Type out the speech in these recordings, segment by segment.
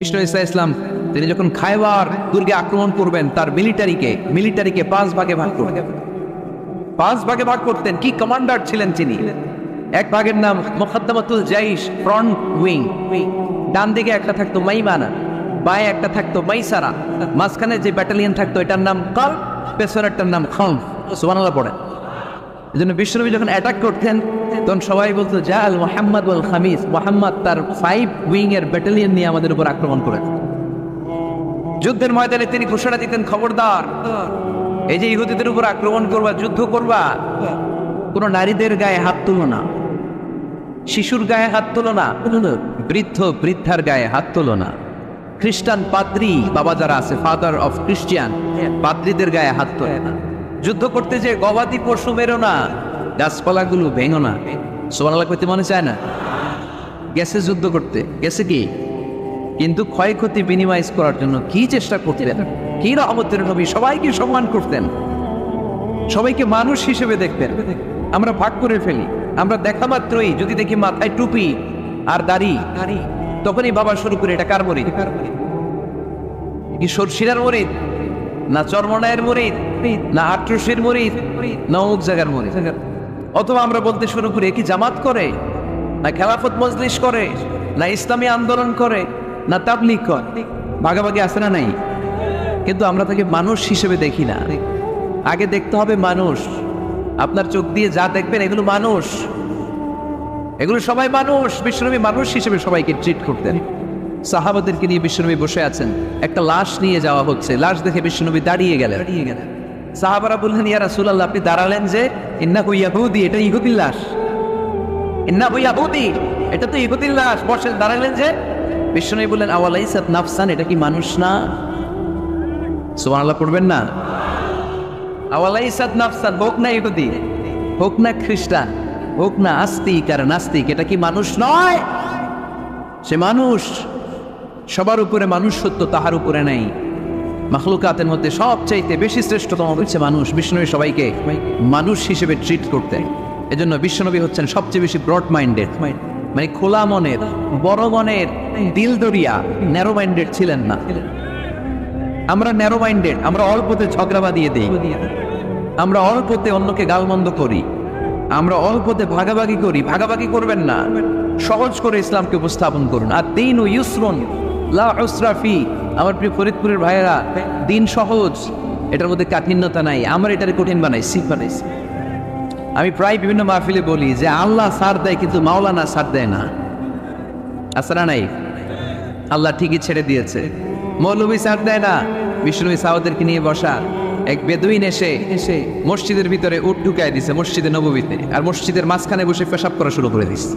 কৃষ্ণ ইসলাম তিনি যখন খায়বার দুর্গে আক্রমণ করবেন তার মিলিটারিকে পাঁচ ভাগে ভাগ করতেন। কি কমান্ডার ছিলেন তিনি! এক ভাগের নাম মুকদ্দমাতুল জাইশ, ফ্রন্ট উইং। ডান দিকে একটা থাকতো মাইমানা, বায়ে একটা থাকতো মাইসারা, মাঝখানে যে ব্যাটালিয়ন থাকতো এটার নাম কাল, পেছনেরটার নাম খালফ। সুবহানাল্লাহ পড়েন। এই জন্য বিশ্বনবী যখন অ্যাটাক করতেন তখন সবাই বলতো জাল মুহাম্মদ ওয়াল খামিস, মুহাম্মদ তার 5 উইং এর ব্যাটালিয়ন নিয়ে আমাদের উপর আক্রমণ করেন। যুদ্ধের ময়দানে তিনি ঘোষণা দিতেন, খবরদার, এই যে ইহুদিদের উপর আক্রমণ করবা, যুদ্ধ করবা, কোন নারীদের গায়ে হাত তুলো না, শিশুর গায়ে হাত তুলো না, বৃদ্ধার গায়ে হাত তুলো না, খ্রিস্টান পাদ্রী বাবা যারা আছে, ফাদার অফ খ্রিস্টিয়ান, পাদ্রীদের গায়ে হাত তোলে না। যুদ্ধ করতে যে গবাদি পশু মেরো না, গাছপালাগুলো ভেঙো না। সুবহানাল্লাহ কইতে মনে চায় না? গেছে যুদ্ধ করতে, গেছে কি, কিন্তু ক্ষয়ক্ষতি মিনিমাইজ করার জন্য কি চেষ্টা করতেন, কি রহমতের নবী সবাইকে সম্মান করতেন, সবাইকে মানুষ হিসেবে দেখতেন। আমরা ভাগ করে ফেলি, আমরা দেখা মাত্রই যদি দেখি মাথায় টুপি আর দাড়ি, তখনই বাবা শুরু করে এটা কার মরিদ, কি সরসিরার মরিদ, না চরমনায়ের মরিদ, না আট্রসির মরিদ, না অমুক জায়গার মরিদ। অথবা আমরা বলতে শুরু করি কি জামাত করে, না খেলাফত মজলিস করে, না ইসলামী আন্দোলন করে, না তাবলীগ করে। ভাগাভাগি আছে না নাই? কিন্তু আমরা তাকে মানুষ হিসেবে দেখি না। আগে দেখতে হবে মানুষ। আপনার চোখ দিয়ে যা দেখবেন এগুলো মানুষ, এগুলো সবাই মানুষ। বিশ্বনবী মানুষ হিসেবে সবাইকে ট্রিট করতেন। সাহাবাদেরকে নিয়ে বিশ্বনবী বসে আছেন, একটা লাশ নিয়ে যাওয়া হচ্ছে, লাশ দেখে বিশ্বনবী দাঁড়িয়ে গেলেন। সাহাবারা বললেন, ইয়া রাসূলুল্লাহ, আপনি দাঁড়ালেন যে? ইন্নাহু ইয়াহুদি, এটা ইহুদির লাশ। ইন্নাহু ইয়াহুদি, এটা তো ইহুদির লাশ, বসে দাঁড়ালেন যে? বিশ্বনবী বললেন, আওয়ালাইসাত নাফসান, এটা কি মানুষ না? সুবহানাল্লাহ পড়বেন না? আওয়ালাইসাত নাফসান, হোক না ইহুদি, হোক না খ্রিস্টান, হোক না আস্তিক আর নাস্তিক, এটা কি মানুষ নয়? সে মানুষ। সবার উপরে মানুষ সত্য, তাহার উপরে নাই। মাখলুকাতের মধ্যে সবচাইতে বেশি শ্রেষ্ঠতম হচ্ছে মানুষ। বিশ্বনবী সবাইকে মানুষ হিসেবে ট্রিট করতেন। এজন্য বিশ্বনবী হচ্ছেন সবচেয়ে বেশি ব্রড মাইন্ডেড, মানে খোলা মনের, বড় মনের, দিল দরিয়া, ন্যারো মাইন্ডেড ছিলেন না। আমরা ন্যারো মাইন্ডেড, আমরা অল্পতে ঝগড়া বাঁধিয়ে দিই, আমরা অল্পতে অন্যকে গালমন্দ করি, আমরা অল্পতে ভাগাভাগি করি। ভাগাভাগি করবেন না, সহজ করে ইসলামকে উপস্থাপন করুন। আর দিন ও ইউসরুন লা উসরা ফি। আমার প্রিয় ফরিদপুরের ভাইয়েরা, দিন সহজ, এটার মধ্যে কাঠিন্যতা নাই। আমরা এটারে কঠিন বানাইছি। আমি প্রায় বিভিন্ন মাহফিলে বলি যে আল্লাহ ছাড় দেয় কিন্তু মাওলানা ছাড় দেয় না। আসরা নাই? আল্লাহ ঠিকই ছেড়ে দিয়েছে, মৌলভী ছাড় দেয় না। বিষ্ণু সাউদেরকে নিয়ে বসা এক বেদুইন এসে মসজিদের ভিতরে উট ঢুকায় দিছে, মসজিদে নববীতে, আর মসজিদের মাঝখানে বসে পেশাব করা শুরু করে দিচ্ছে।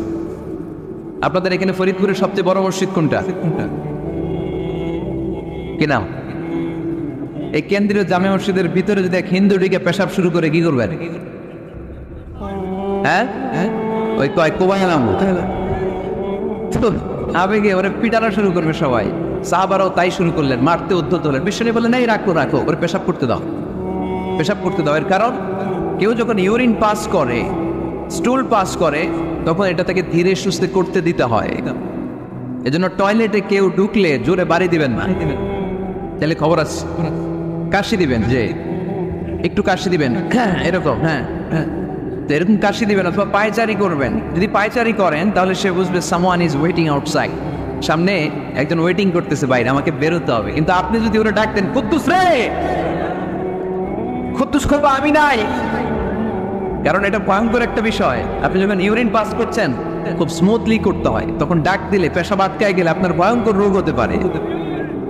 আপনাদের এখানে ফরিদপুরের সবচেয়ে বড় মসজিদ কোনটা? কি নাম? এই কেন্দ্রীয় জামে মসজিদের ভিতরে যদি এক হিন্দু ঢুকে পেশাব শুরু করে, কি করবেন? হ্যাঁ, ওই কয় কোবায় নাম আবেগে ওরে পিটানো শুরু করবে সবাই। সাহাবারাও তাই শুরু করলেন, মারতে উদ্যত হলেন। বিশ্বনবী বললেন, এই রাখো, ওরে পেশাব করতে দাও। এর কারণ, কেউ যখন ইউরিন পাস করে, স্টুল পাস করে, তখন এটা তাকে ধীরে সুস্থে করতে দিতে হয়। এজন্য টয়লেটে কেউ ঢুকলে জোরে বাড়ি দিবেন না, তাহলে খবর আছে। কাশি দিবেন, যে একটু কাশি দিবেন, এরকম, হ্যাঁ, এরকম কাশি দিবেন। অথবা পায়চারি করবেন। যদি পায়চারি করেন তাহলে সে বুঝবে সামওয়ান ইজ ওয়েটিং আউটসাইড, সামনে একজন ওয়েটিং করতেছে বাইরে, আমাকে বেরোতে হবে। কিন্তু আপনি যদি ওরা ডাকতেন, কুদ্দুস রে, কুদ্দুস করবো আমি নাই, কারণ এটা ভয়ঙ্কর একটা বিষয়। আপনি যখন ইউরিন পাস করছেন খুব স্মুথলি করতে হয়, তখন ডাক দিলে পেশাব আটকায় গেলে আপনার ভয়ঙ্কর রোগ হতে পারে।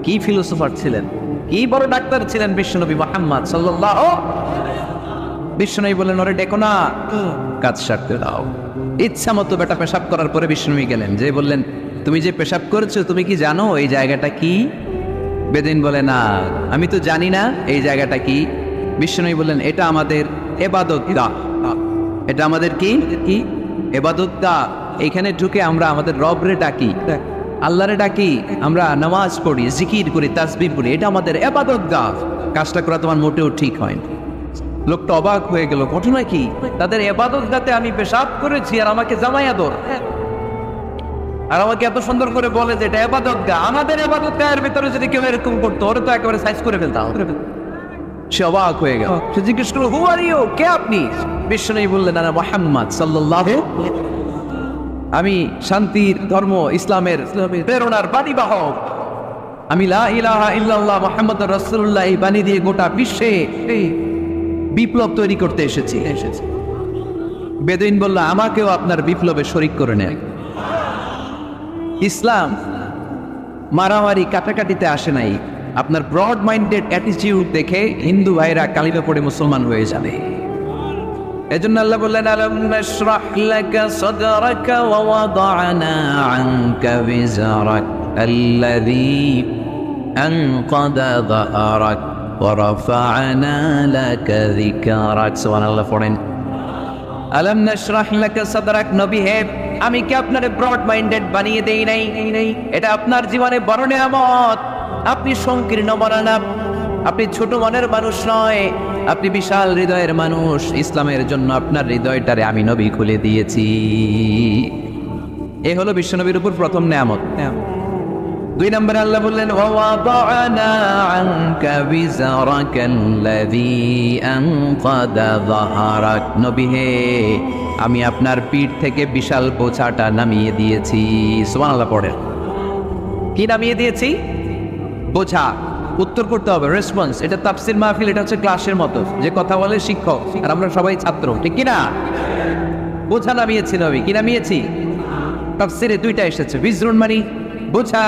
কি ফিলোসোফার ছিলেন, কি বড় ডাক্তার ছিলেন বিশ্বনবী মুহাম্মদ সাল্লাল্লাহু। বিশ্বনবী বললেন, ওরে ডেকো না, কাজ সারতে দাও। ইচ্ছা মতো বেটা পেশাব করার পরে বিশ্বনবী গেলেন, যে বললেন, তুমি যে পেশাব করেছো তুমি কি জানো এই জায়গাটা কি? বেদিন বলে, না, আমি তো জানি না এই জায়গাটা কি। বিশ্বনবী বললেন, এটা আমাদের ইবাদতগাহ, এটা আমাদের কি ইবাদতগাহ। এখানে ঢুকে আমরা আমাদের রবরে ডাকি, আল্লাহরে ডাকি, আমরা নামাজ পড়ি, জিকির করি, তাসবিহ পড়ি, এটা আমাদের ইবাদতগাহ। কাজটা করা তোমার মোটেও ঠিক হয় না। লোকটা অবাক হয়ে গেল, ঘটনা কি? তাদের ইবাদতগাতে আমি পেশাব করেছি আর আমাকে জামাই আদর। আর আমাকে এত সুন্দর করে বলে যে এটা ইবাদত গা। আমাদের ইবাদত গায়ের ভিতরে যদি কেউ এরকম করতো, ওরা তো একেবারে সাইজ করে ফেলতাম। সে অবাক হয়ে গেল। সে জিজ্ঞেস করলো, হু আর ইউ, কে আপনি? বিশ্বনবী বললেন, আনা মুহাম্মদ সাল্লাল্লাহু, আমি শান্তির ধর্ম ইসলামের প্রেরণার বাণীবাহক। আমি লা ইলাহা ইল্লাল্লাহ মুহাম্মাদুর রাসূলুল্লাহ এই বাণী দিয়ে গোটা বিশ্বে বিপ্লব তৈরি করতে এসেছি। বেদুইন বলল, আমাকেও আপনার বিপ্লবে শরীক করে নেন। ইসলাম মারামারি কাটাকাটিতে আসে নাই। আপনার ব্রড মাইন্ডেড অ্যাটিটিউড দেখে হিন্দু ভাইরা কালিমা পড়ে মুসলমান হয়ে যাবে। এজন্য আল্লাহ বললেন, আলাম নাশরাহ লাকা সাদরাকা ওয়া ওয়াদা'না আনকা বিজরাক আল্লাযী আনকাদা যাহরাক ওয়া রাফা'না লাকা যিকরাক। সুবহানাল্লাহ পড়েন। আলাম নাশরাহ লাকা সাদরাক, নবী হে, আমি কি আপনারে ব্রড মাইন্ডেড বানিয়ে দেই নাই? এটা আপনার জীবনে বড় নিয়ামত। আপনি সংকীর্ণ মনা না, আপনি ছোট মনের মানুষ নয়, আপনি বিশাল হৃদয়ের মানুষ। ইসলামের জন্য আপনার হৃদয়টারে আমি নবী খুলে দিয়েছি। এ হলো বিশ্বনবীর উপর প্রথম নিয়ামত। 2 নম্বরে আল্লাহ বললেন, ওয়া ওয়াদা'না আনকা বিজরাকাল্লাযী আনকাদা যাহরাক। নবী হে, আমি আপনার পিঠ থেকে বিশাল বোঝাটা নামিয়ে দিয়েছি। সুবহানাল্লাহ পড়েন। কি নামিয়ে দিয়েছি? বোঝা। উত্তর করতে হবে, রেসপন্স। এটা তাফসীর মাহফিল, এটা হচ্ছে ক্লাসের মতো, যে কথা বলে শিক্ষক আর আমরা সবাই ছাত্র, ঠিক কি না? বোঝা নামিয়েছি নবী। কি নামিয়েছি? তাফসীরে 2টা এসেছে। বিজরুন মানে বোঝা,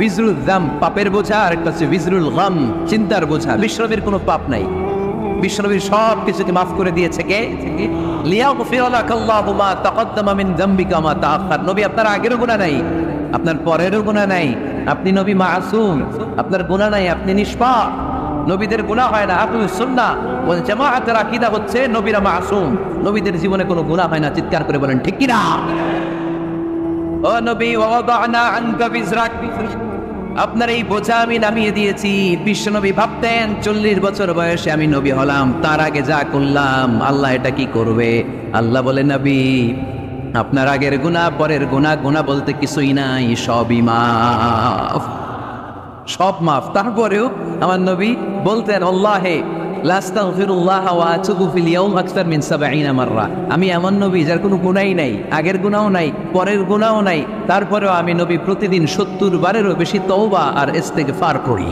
বিজরুল যাম পাপের বোঝা, আর একটা হচ্ছে বিজরুল গাম চিন্তার বোঝা। বিশ্বনবীর কোনো পাপ নাই, বিশ্বনবীর সব কিছুকে মাফ করে দিয়েছে কে? লিয়াগফিরা লাকাল্লাহু মা তাকাদ্দামা মিন যামবিকা মা তাআখার। নবী আপনার আগেরও গুনাহ নাই, আপনার পরেরও গুনাহ নাই। আপনি নবী মাসুম, আপনার গুনাহ নাই, আপনি নিষ্পাপ। নবীদের গুনাহ হয় না। আহলুস সুন্নাহ ওয়াল জামাআতের আকীদা হচ্ছে নবীরা মাসুম, নবীদের জীবনে কোনো গুনাহ হয় না। চিৎকার করে বলেন ঠিক কি না? ও নবী, ওয়াদা'না আনকা বিজরাক, আপনার এই বোঝা আমি নামিয়ে দিয়েছি। বিশ্বনবী ভাবতেন 40 বছর বয়সে আমি নবী হলাম, তার আগে যা করলাম আল্লাহ এটা কি করবে? আল্লাহ বলে, নবী আপনার আগের গুনাহ পরের গুনাহ, গুনাহ বলতে কিছুই নাই, সবই মাফ, সব মাফ। তারপরেও আমার নবী বলতেন, আল্লাহে লাস্তাগফিরুল্লাহ ওয়া আতুবু ফিল ইয়াউম আকসার মিন 70 মাররা। আমি এমন নবী যার কোনো গুনাহই নাই, আগের গুনাহও নাই, পরের গুনাহও নাই, তারপরেও আমি নবী প্রতিদিন 70 বারেরও বেশি তওবা আর ইস্তেগফার করি।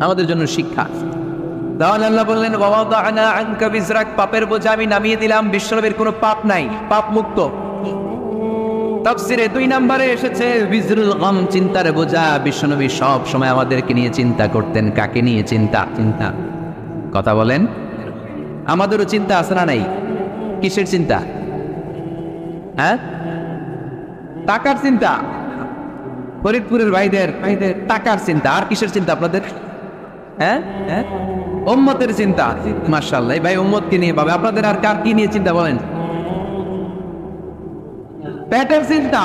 আমাদের জন্য শিক্ষা। তাহলে আল্লাহ বললেন, ওয়া ওয়াদা'না আনকা বিজরাক, পাপের বোঝা আমি নামিয়ে দিলাম। বিশ্বনবীর কোনো পাপ নাই, পাপ মুক্ত। তাফসীরে 2 নম্বরে এসেছে বিজরুল গাম চিন্তার বোঝা। বিশ্বনবী সব সময় আমাদেরকে নিয়ে চিন্তা করতেন। কাকে নিয়ে চিন্তা? চিন্তা কথা বলেন। আমাদেরও চিন্তা আছে না নাই? কিসের চিন্তা? হ্যাঁ, টাকার চিন্তা। ফরিদপুরের ভাইদের টাকার চিন্তা। আর কিসের চিন্তা আপনাদের? হ্যাঁ, উম্মতের চিন্তা। মাশাআল্লাহ, এই ভাই উম্মতকে নিয়ে ভাবে। আপনাদের আর কার কি নিয়ে চিন্তা বলেন? পেটের চিন্তা।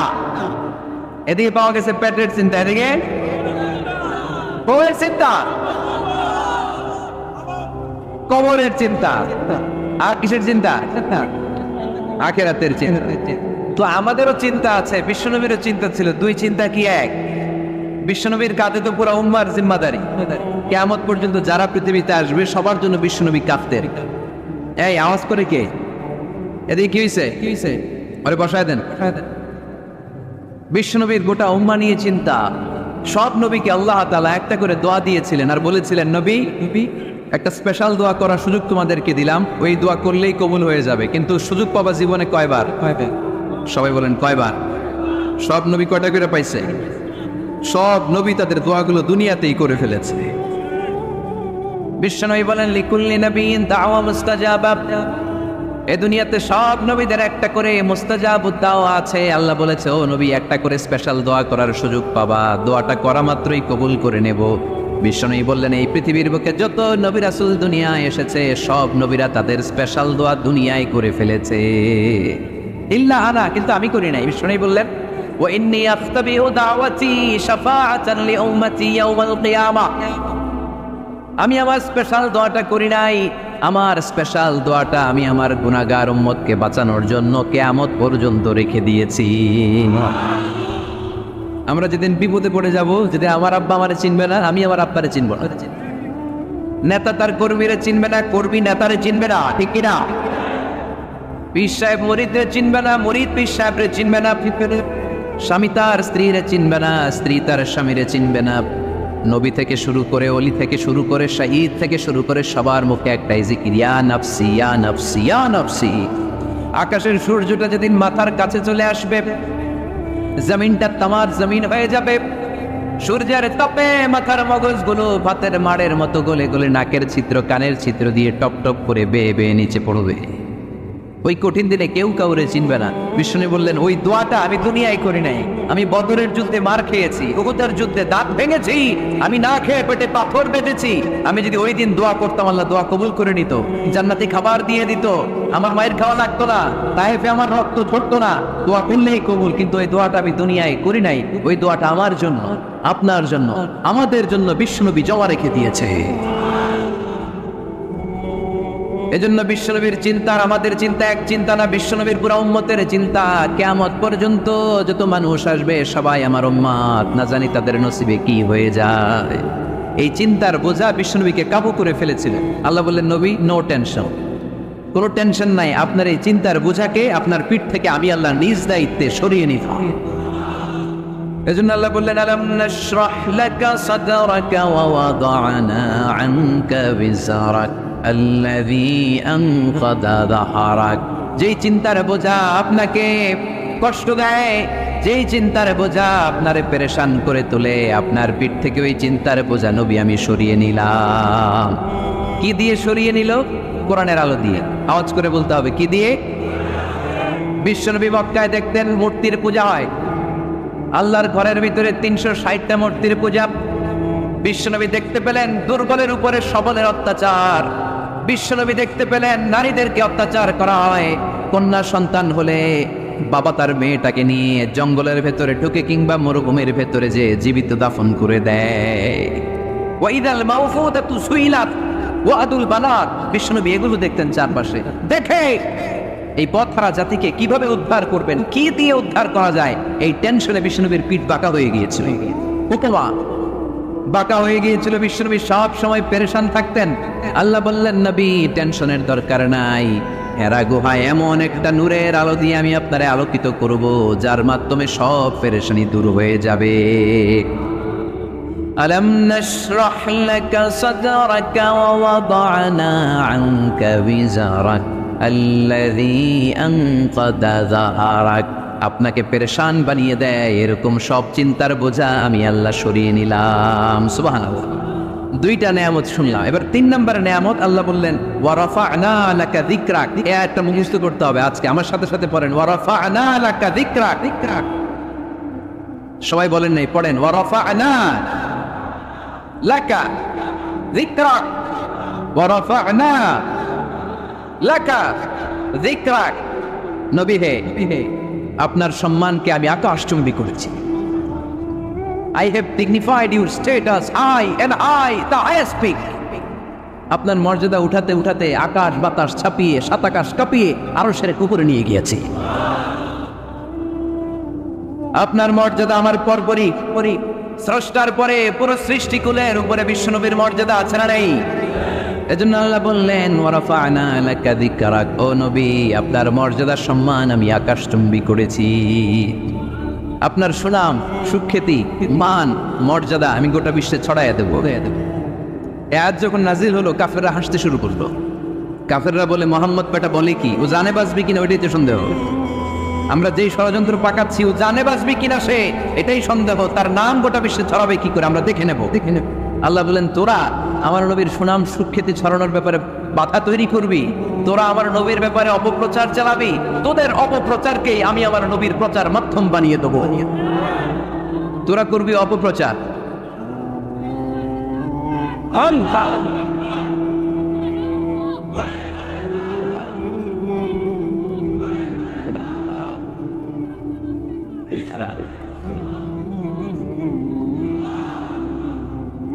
এদিকে পাওয়া গেছে পেটের চিন্তা, এদিকে বউয়ের চিন্তা, কবরের চিন্তা। আর কিসের চিন্তা? আখিরাতের চিন্তা। তো আমাদেরও চিন্তা আছে, বিশ্বনবীরও চিন্তা ছিল। 2 চিন্তা কি এক? বিশ্বনবীর কাঁধে তো পুরো উম্মার জিম্মাদারি। কিয়ামত পর্যন্ত যারা পৃথিবীতে আসবে সবার জন্য বিশ্বনবী কাঁদতেন। এই আওয়াজ করে কে? এদিকে কি হয়েছে? কি হয়েছে? আরে বসায় দেন। বিশ্বনবীর গোটা উম্মাহ নিয়ে চিন্তা। সব নবীকে আল্লাহ তাআলা একটা করে দোয়া দিয়েছিলেন আর বলেছিলেন, নবী একটা স্পেশাল দোয়া করার সুযোগ তোমাদেরকে দিলাম, ওই দোয়া করলেই কবুল হয়ে যাবে। কিন্তু সুযোগ পাবা জীবনে কয়বার? সবাই বলেন কয়বার? সব নবী কয়টা করে পাইছে? সব নবী তাদের দোয়াগুলো দুনিয়াতেই করে ফেলেছে। বিশ্বনবী বলেন, লিকুল্লি নবিয়্যিন দাওয়া মুস্তাজাবা। এই দুনিয়াতে সব নবীদের একটা করে মুস্তাজাবুদ দাওয়া আছে। আল্লাহ বলেছে, ও নবী একটা করে স্পেশাল দোয়া করার সুযোগ পাবা, দোয়াটা করা মাত্রই কবুল করে নেব। বিশ্বনবী বললেন, এই পৃথিবীর বুকে যত নবী রাসূল দুনিয়ায় এসেছে সব নবীরা তাদের স্পেশাল দোয়া দুনিয়ায় করে ফেলেছে, ইল্লা আনা, কিন্তু আমি করি নাই। বিশ্বনবী বললেন, ওয়া ইন্নী আফতাবিউ দাওয়াতি শাফাআতান লিউম্মতি ইয়াউমাল কিয়ামা। আমি আমার স্পেশাল দোয়াটা করি নাই আমার স্পেশাল দোয়াটা আমি আমার গুনাহগার উম্মতকে বাঁচানোর জন্য কিয়ামত পর্যন্ত রেখে দিয়েছি। আমরা যেদিন বিপদে পড়ে যাব, যেদিন আমার আব্বা আমারে চিনবে না, আমি আমার আব্বারে চিনব না, নেতা তার কর্মীরে চিনবে না, কর্মী নেতারে চিনবে না, ঠিক কিনা? পীর সাহেব মুরিদরে চিনবে না, মুরিদ পীর সাহেবরে চিনবে না, স্বামী তার স্ত্রীরে চিনবে না, স্ত্রী তার স্বামীরে চিনবে না। নবী থেকে শুরু করে, অলি থেকে শুরু করে, শহীদ থেকে শুরু করে সবার মুখে একটাই জিকির, ইয়া নাফসি ইয়া নাফসি ইয়া নাফসি। আকাশের সূর্যটা যেদিন মাথার কাছে চলে আসবে, জমিনটা তামার জমিন হয়ে যাবে, সূর্যের তাপে মাথার মগজগুলো ভাতের মাড়ের মতো গলে গলে নাকের ছিদ্র কানের ছিদ্র দিয়ে টপ টপ করে বেয়ে বেয়ে নিচে পড়বে। ওই কঠিন দিনে কেউ কাউরে চিনবে না। বিষ্ণু বললেন, ওই দোয়াটা আমি দুনিয়ায় করি নাই, আমি বদরের যুদ্ধে মার খেয়েছি, উহুদের যুদ্ধে দাঁত ভেঙেছি, আমি না খেয়ে পেটে পাথর বেঁধেছি। আমি যদি ওই দিন দোয়া করতাম, আল্লাহ দোয়া কবুল করে নিত, জান্নাতি খাবার দিয়ে দিত, আমার মায়ের খাওয়া লাগতো না, তাইফে আমার রক্ত ঝরতো না, দোয়া করলেই কবুল। কিন্তু ওই দোয়াটা আমি দুনিয়ায় করি নাই, ওই দোয়াটা আমার জন্য, আপনার জন্য, আমাদের জন্য বিশ্বনবী জমা রেখে দিয়েছে। এজন্য বিশ্বনবীর চিন্তা আর আমাদের চিন্তা এক চিন্তা না, বিশ্বনবীর পুরা উম্মতের চিন্তা। কিয়ামত পর্যন্ত যত মানুষ আসবে সবাই আমার উম্মত, না জানি তাদের নসিবে কি হয়ে যায়। এই চিন্তার বোঝা বিশ্বনবীকে কাবু করে ফেলেছিল। আল্লাহ বললেন, নবী নো টেনশন, কোনো টেনশন নাই, আপনার এই চিন্তার বোঝাকে আপনার পিঠ থেকে আমি আল্লাহ নিজ দায়িত্বে সরিয়ে নিব। এজন্য আল্লাহ বললেন, আলাম নাশরাহ লাকা সাদরাকা ওয়া ওয়াদা'না আনকা বিজরাক আল্লাযী আনকাদা যাহরাক। যেই চিন্তার বোঝা আপনাকে কষ্ট দেয়, যেই চিন্তার বোঝা আপনারে পেরেশান করে তোলে, আপনার পিঠ থেকে ওই চিন্তার বোঝা নবী আমি সরিয়ে নিলাম। কি দিয়ে সরিয়ে নিল? কোরআনের আলো দিয়ে। আওয়াজ করে বলতে হবে, কি দিয়ে? বিশ্বনবী মক্কায় দেখতেন মূর্তির পূজা হয়, আল্লাহর ঘরের ভিতরে 360টা মূর্তির পূজা। বিশ্বনবী দেখতে পেলেন দুর্বলের উপরে সবলের অত্যাচার, বিশ্বনবী দেখতে পেলেন নারীদেরকে অত্যাচার করা হয়। কন্যা সন্তান হলে বাবা তার মেয়েটাকে নিয়ে জঙ্গলের ভেতরে ঢুকে কিংবা মরুভূমির ভেতরে যে জীবিত দাফন করে দেয়। ওয়াইদাল মাউফুদাতু সুইলাত ওয়াদুল বানাত। বিশ্বনবী এগুলো দেখতেন চারপাশে, দেখে এই পথহারা জাতিকে কিভাবে উদ্ধার করবেন, কি দিয়ে উদ্ধার করা যায়, এই টেনশনে বিশ্বনবীর পিঠ বাঁকা হয়ে গিয়েছিল, বাঁকা হয়ে গিয়েছিল। বিশ্বনবী সব সময় পেরেশান থাকতেন। আল্লাহ বললেন, নবী টেনশনের দরকার নাই, হেরা গুহায় এমন একটা নূরের আলো দিয়ে আমি আপনারে আলোকিত করব, যার মাধ্যমে সব পেরেশানি দূর হয়ে যাবে। আলাম নাশরাহ লাকা সাদরাকা ওয়া ওয়াদা'না আনকা বিজরাক আল্লাযী আনকাদা যাহরাক। আপনাকে পেরেশান বানিয়ে দেয় এরকম সব চিন্তার বোঝা আমি আল্লাহ সরিয়ে নিলাম। সুবহানাল্লাহ। দুইটা নেয়ামত শুনলাম, এবার 3 নম্বর নেয়ামত আল্লাহ বললেন, ওয়া রাফা'না লাকা যিকরাক। এই আয়াতটা মুখস্থ করতে হবে আজকে, আমার সাথে সাথে পড়েন, ওয়া রাফা'না লাকা যিকরাক। সবাই বলেন নাই, পড়েন, ওয়া রাফা'না লাকা যিকরাক, ওয়া রাফা'না লাকা যিকরাক। নবী হে, আপনার সম্মানকে আমি আকাশচুম্বী করেছি। I have dignified your status high and I the highest peak. আপনার মর্যাদা উঠাতে উঠাতে আকাশ বাতাস ছাপিয়ে, সাত আকাশ কাঁপিয়ে আরশের উপরে নিয়ে গিয়েছি। আপনার মর্যাদা আমার পরপরই স্রষ্টার পরে পুরো সৃষ্টিকুলের উপরে বিশ্বনবীর মর্যাদা আছে না নেই? এজন্য আল্লাহ বললেন, ওয়া রাফা'না লাকা যিকরাক। ও নবী, আপনার মর্যাদা সম্মান আমি আকাশচুম্বী করেছি। আপনার সুনাম, সুখ্যাতি, মান, মর্যাদা আমি গোটা বিশ্বে ছড়াইয়া দেব। আজ যখন নাজিল হলো, কাফেররা হাসতে শুরু করলো। কাফেররা বলে, মোহাম্মদ বেটা বলে কি, ও জানে বাঁচবি কিনা ওইটাই তো সন্দেহ। আমরা যেই ষড়যন্ত্র পাকাচ্ছি, ও জানে বাঁচবি কিনা সে এটাই সন্দেহ। তার নাম গোটা বিশ্বে ছড়াবে কি করে আমরা দেখে নেব। আল্লাহ বলেন, তোরা আমার নবীর সুনাম সুখ্যাতি ছড়ানোর ব্যাপারে বাধা তৈরি করবি, তোরা আমার নবীর ব্যাপারে অপপ্রচার চালাবি, তোদের অপপ্রচারকেই আমি আমার নবীর প্রচার মাধ্যম বানিয়ে দেবো। তোরা করবি অপপ্রচার।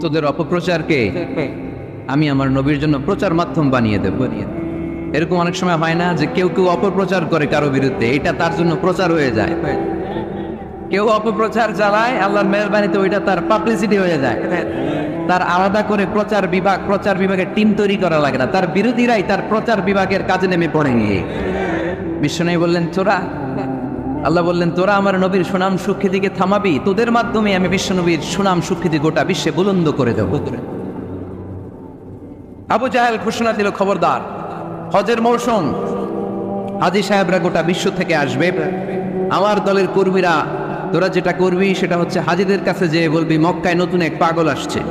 তোদের অপপ্রচারকে আমি আমার নবীর জন্য প্রচার মাধ্যম বানিয়ে দেব। এরকম অনেক সময় হয় না যে কেউ কেউ অপপ্রচার করে কারো বিরুদ্ধে, এটা তার জন্য প্রচার হয়ে যায়। কেউ অপপ্রচার চালায়, আল্লাহর মেহরবানিতে ওইটা তার পাবলিসিটি হয়ে যায়। তার আলাদা করে প্রচার বিভাগের টিম তৈরি করা লাগে না, তার বিরোধীরাই তার প্রচার বিভাগের কাজে নেমে পড়ে গিয়ে। বিশ্বনবী বললেন তোরা, আল্লাহ বললেন তোরা আমার নবীর সুনাম সুখ্যাতিকে থামাবি, তোদের মাধ্যমে আমি বিশ্বনবীর সুনাম সুখ্যাতি গোটা বিশ্বে বুলন্দ করে দেব। আবু জাহেল ঘোষণা দিল, খবরদার, হজের মৌসুম, হাজী সাহেবরা গোটা বিশ্ব থেকে আসবে, আমার দলের কর্মীরা তোরা যেটা করবি সেটা হচ্ছে হাজীদের কাছে যেয়ে বলবি মক্কায় নতুন এক পাগল আসছে,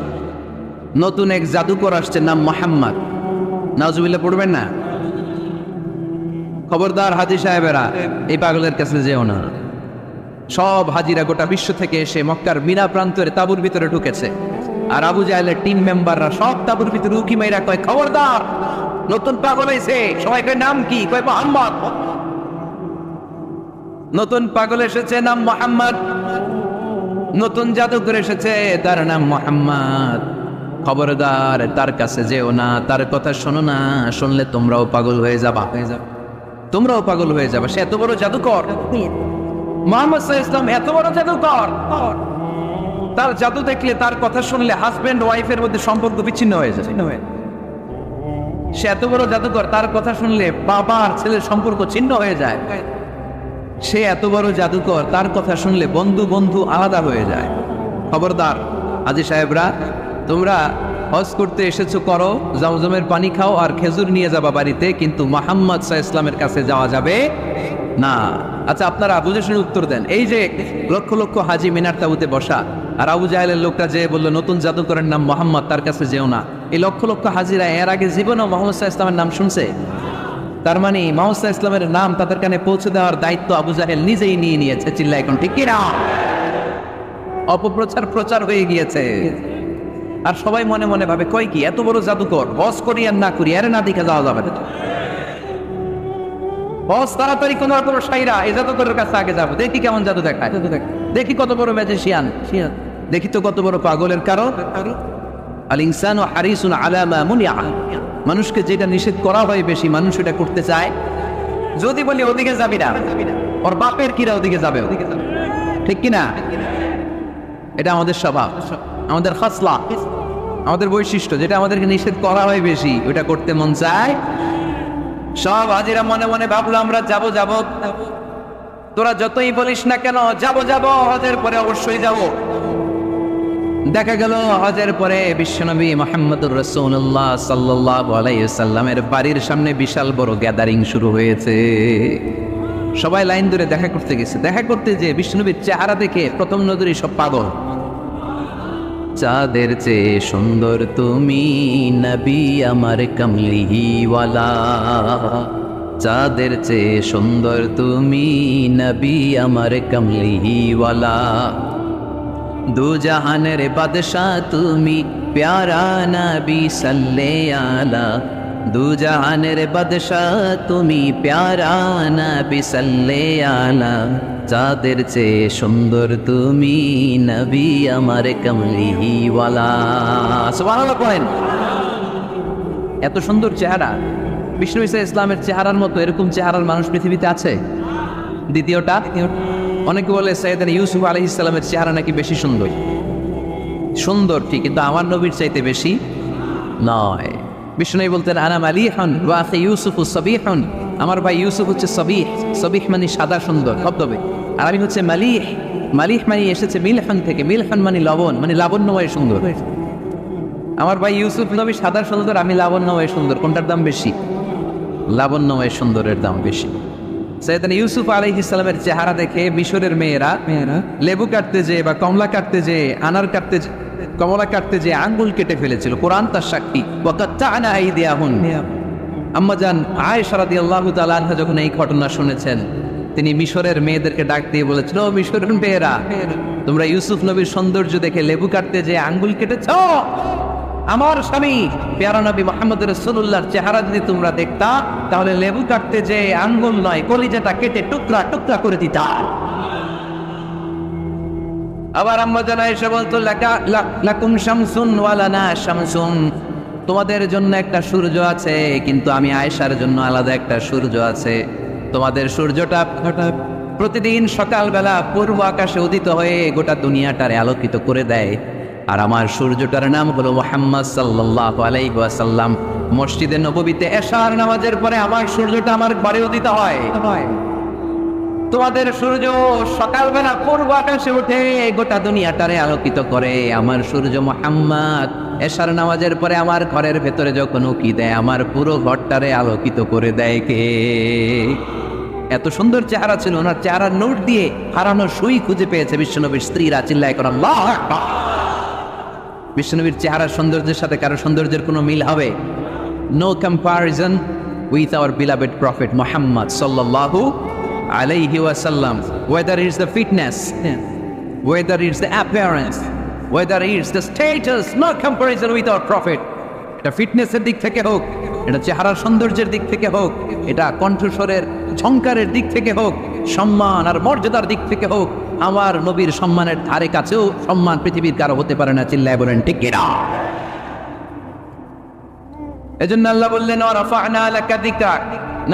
নতুন এক জাদুকর আসছে, নাম মোহাম্মদ। নাউজুবিল্লাহ পড়বেন না? খবরদার হাজী সাহেবেরা এই পাগলের কাছে যেও না। সব হাজিরা গোটা বিশ্ব থেকে এসে মক্কার মিনা প্রান্তরে তাঁবুর ভিতরে ঢুকেছে, আর আবু জাহেলের টিম মেম্বাররা সব তাঁবুর ভিতরে উকি মাইরা কয়, খবরদার, নতুন পাগল এসে। সবাই কয় নাম কি? কয় মোহাম্মদ। নতুন পাগল এসেছে, নাম মোহাম্মদ। নতুন জাদুকর এসেছে, তার নাম মোহাম্মদ। খবরদার তার কাছে যেও না, তার কথা শোনো না, শুনলে তোমরাও পাগল হয়ে যাবা, তোমরাও পাগল হয়ে যাবে। সে এত বড় জাদুকর, মুহাম্মদ সাল্লাল্লাহু আলাইহি ওয়াসাল্লাম এত বড় জাদুকর, তার জাদু দেখলে, তার কথা শুনলে হাজবেন্ড ওয়াইফের মধ্যে সম্পর্ক বিচ্ছিন্ন হয়ে যায়। সে এত বড় জাদুকর, তার কথা শুনলে বাবা আর ছেলের সম্পর্ক ছিন্ন হয়ে যায়। সে এত বড় জাদুকর, তার কথা শুনলে বন্ধু বন্ধু আলাদা হয়ে যায়। খবরদার হাজী সাহেবরা, তোমরা হজ করতে এসেছো, করো, জমজমের পানি খাও আর খেজুর নিয়ে যাবা বাড়িতে, কিন্তু মুহাম্মদ সাল্লাল্লাহু আলাইহি ওয়াসাল্লামের কাছে যাওয়া যাবে না। আচ্ছা, আপনারা বুঝে শুনে উত্তর দেন। এই যে লক্ষ লক্ষ হাজী মিনার তাঁবুতে বসা, আর আবু জাহেলের লোকটা যে বললো নতুন জাদুকরের নাম মোহাম্মদ, তার কাছে যেও না, এই লক্ষ লক্ষ হাজিরা এর আগে জীবনেও মুহাম্মদ সাল্লাল্লাহু আলাইহি ওয়াসাল্লামের নাম শুনছে? তার মানে মুহাম্মদ সাল্লাল্লাহু আলাইহি ওয়াসাল্লামের নাম তাদের কানে পৌঁছে দেওয়ার দায়িত্ব আবু জাহেল নিজেই নিয়ে নিয়েছে। চিল্লা এখন ঠিক কিনা? প্রচার হয়ে গিয়েছে। আর সবাই মনে মনে ভাবে, কয় কি এত বড় জাদুকর, হজ করি আর না করি, আরে না দেখে যাওয়া যাবে না, হজ তাড়াতাড়ি কোন রকম সাইরা এই জাদুকরের কাছে আগে যাবো, দেখি কেমন জাদু দেখায়, দেখি কত বড় ম্যাজিশিয়ান, দেখি তো কত বড় পাগলের কারণ। আল ইনসানু হারিসুন আলা মা মুনিআ, মানুষকে যেটা নিষেধ করা হয় বেশি মানুষ এটা করতে চায়। যদি বলি ওদিকে যাবি না, ওর বাপের কিরা ওদিকে যাবে, ঠিক কিনা? এটা আমাদের স্বভাব, আমাদের খাসলা, আমাদের বৈশিষ্ট্য, যেটা আমাদেরকে নিষেধ করা হয় বেশি ওটা করতে মন চায়। সব হাজিরা মনে মনে ভাবলো আমরা যাব। তোরা যতই বলিস না কেন যাব, হজের পরে অবশ্যই যাব। দেখা গেল হজের পরে বিশ্বনবী মুহাম্মদুর রাসূলুল্লাহ সাল্লাল্লাহু আলাইহি ওয়াসাল্লামের বাড়ির সামনে বিশাল বড় গ্যাদারিং শুরু হয়েছে। সবাই লাইন ধরে দেখা করতে গেছে। দেখা করতে যে বিশ্বনবীর চেহারা দেখে প্রথম নজরে সব পাগল। চাঁদের চেয়ে সুন্দর তুমি নবী আমার কমলিওয়ালা, চাঁদের চেয়ে সুন্দর তুমি নবী আমার কমলিওয়ালা, দু জাহানের বাদশাহ তুমি প্যারা নবী সাল্লে আলা, দু জাহানের বাদশাহ তুমি প্যারা নবী সাল্লে আলা, চাঁদের চেয়ে সুন্দর তুমি নবী আমার কমলিওয়ালা। সুবহানাল্লাহ পড়েন। এত সুন্দর চেহারা, বিষ্ণু ঈসা ইসলামের চেহারার মতো এরকম চেহারার মানুষ পৃথিবীতে আছে? দ্বিতীয়টা, অনেকে বলে সাইয়েদনা ইউসুফ আলাইহিস সালামের চেহারা নাকি বেশি সুন্দর ঠিক, কিন্তু আমার নবীর চাইতে বেশি নয়। বিষ্ণু বলতেন আনা মালিহুন ওয়া আখি ইউসুফু সাবিহুন, আমার ভাই ইউসুফ হচ্ছে সবিহ মানে সাদা সুন্দর ধবধবে, আর আমি হচ্ছে মালিহ মানে এসেছে মিলহান থেকে, মিলহান মানে লবণ, মানে লাবণ্যময় সুন্দর। আমার ভাই ইউসুফ নবী সাদা সুন্দর, আমি লাবণ্যময় সুন্দর, কোনটার দাম বেশি? লাবণ্যময় সুন্দরের দাম বেশি। সাইয়েদনা ইউসুফ আলাইহিস সালামের চেহারা দেখে মিশরের মেয়েরা লেবু কাটতে যে বা কমলা কাটতে যে আনার কাটতে কমলা কাটতে যে আঙ্গুল কেটে ফেলেছিল, কোরআন তার সাক্ষী। ওয়াকাত্তা'না আইদিয়াহুন, আম্মাজান আয়েশা রাদিয়াল্লাহু তাআলা আনহা যখন এই ঘটনা শুনেছেন, তিনি মিশরের মেয়েদেরকে ডাক দিয়ে বলেছিল, ও মিশরের মেয়েরা, তোমরা ইউসুফ নবীর সৌন্দর্য দেখে লেবু কাটতে যে আঙ্গুল কেটেছ, আমার স্বামী প্যারা নবী মুহাম্মদ রাসূলুল্লাহর চেহারা যদি তোমরা দেখতা, তাহলে লেবু কাটতে যে আঙ্গুল নয়, কলিজাটা কেটে টুকরা টুকরা করে দিতা। আবার আম্মা জান আয়েশা বলতো, লাকুম শামসুন ওয়া লানা শামসুন, তোমাদের জন্য একটা সূর্য আছে, কিন্তু আমি আয়েশার জন্য আলাদা একটা সূর্য আছে। তোমাদের সূর্যটা প্রতিদিন সকালবেলা পূর্ব আকাশে উদিত হয়ে গোটা দুনিয়াটারে আলোকিত করে দেয়, আর আমার সূর্যটার নাম হলো মুহাম্মদ সাল্লাল্লাহু আলাইহি ওয়াসাল্লাম। মসজিদে নববীতে এশার নামাজের পরে আমার সূর্যটা আমার ঘরে উদিত হয়। তোমাদের সূর্য সকালবেলা পূর্ব আকাশে উঠে গোটা দুনিয়াটারে আলোকিত করে, আমার সূর্য মুহাম্মদ এশার নামাজের পরে আমার ঘরের ভেতরে যখন উকি দেয়, আমার পুরো ঘরটারে আলোকিত করে দেয় কে? এত সুন্দর চেহারা ছিল, ওনার চেহারার নোট দিয়ে হারানো সুই খুঁজে পেয়েছে বিশ্বনবীর স্ত্রীরা। চিল্লায় করে আল্লাহু আকবার। বিশ্বনবীর চেহারার সৌন্দর্যের সাথে কারো সৌন্দর্যের কোনো মিল হবে? No comparison with our beloved prophet Muhammad সাল্লাল্লাহু আলাইহি ওয়াসাল্লাম। Whether it's the fitness, whether it's the appearance, whether it's the status, no comparison with our prophet. এটা ফিটনেসের দিক থেকে হোক, এটা চেহারার সৌন্দর্যের দিক থেকে হোক, এটা কণ্ঠস্বরের ঝংকারের দিক থেকে হোক, সম্মান আর মর্যাদার দিক থেকে হোক, আমার নবীর সম্মানের ধারে কাছেও সম্মান পৃথিবীর কারো হতে পারে না। চিল্লায় বলেন ঠিক কিনা? এজন্য আল্লাহ বললেন ওয়ারাফা'না লাকা যিকরাক,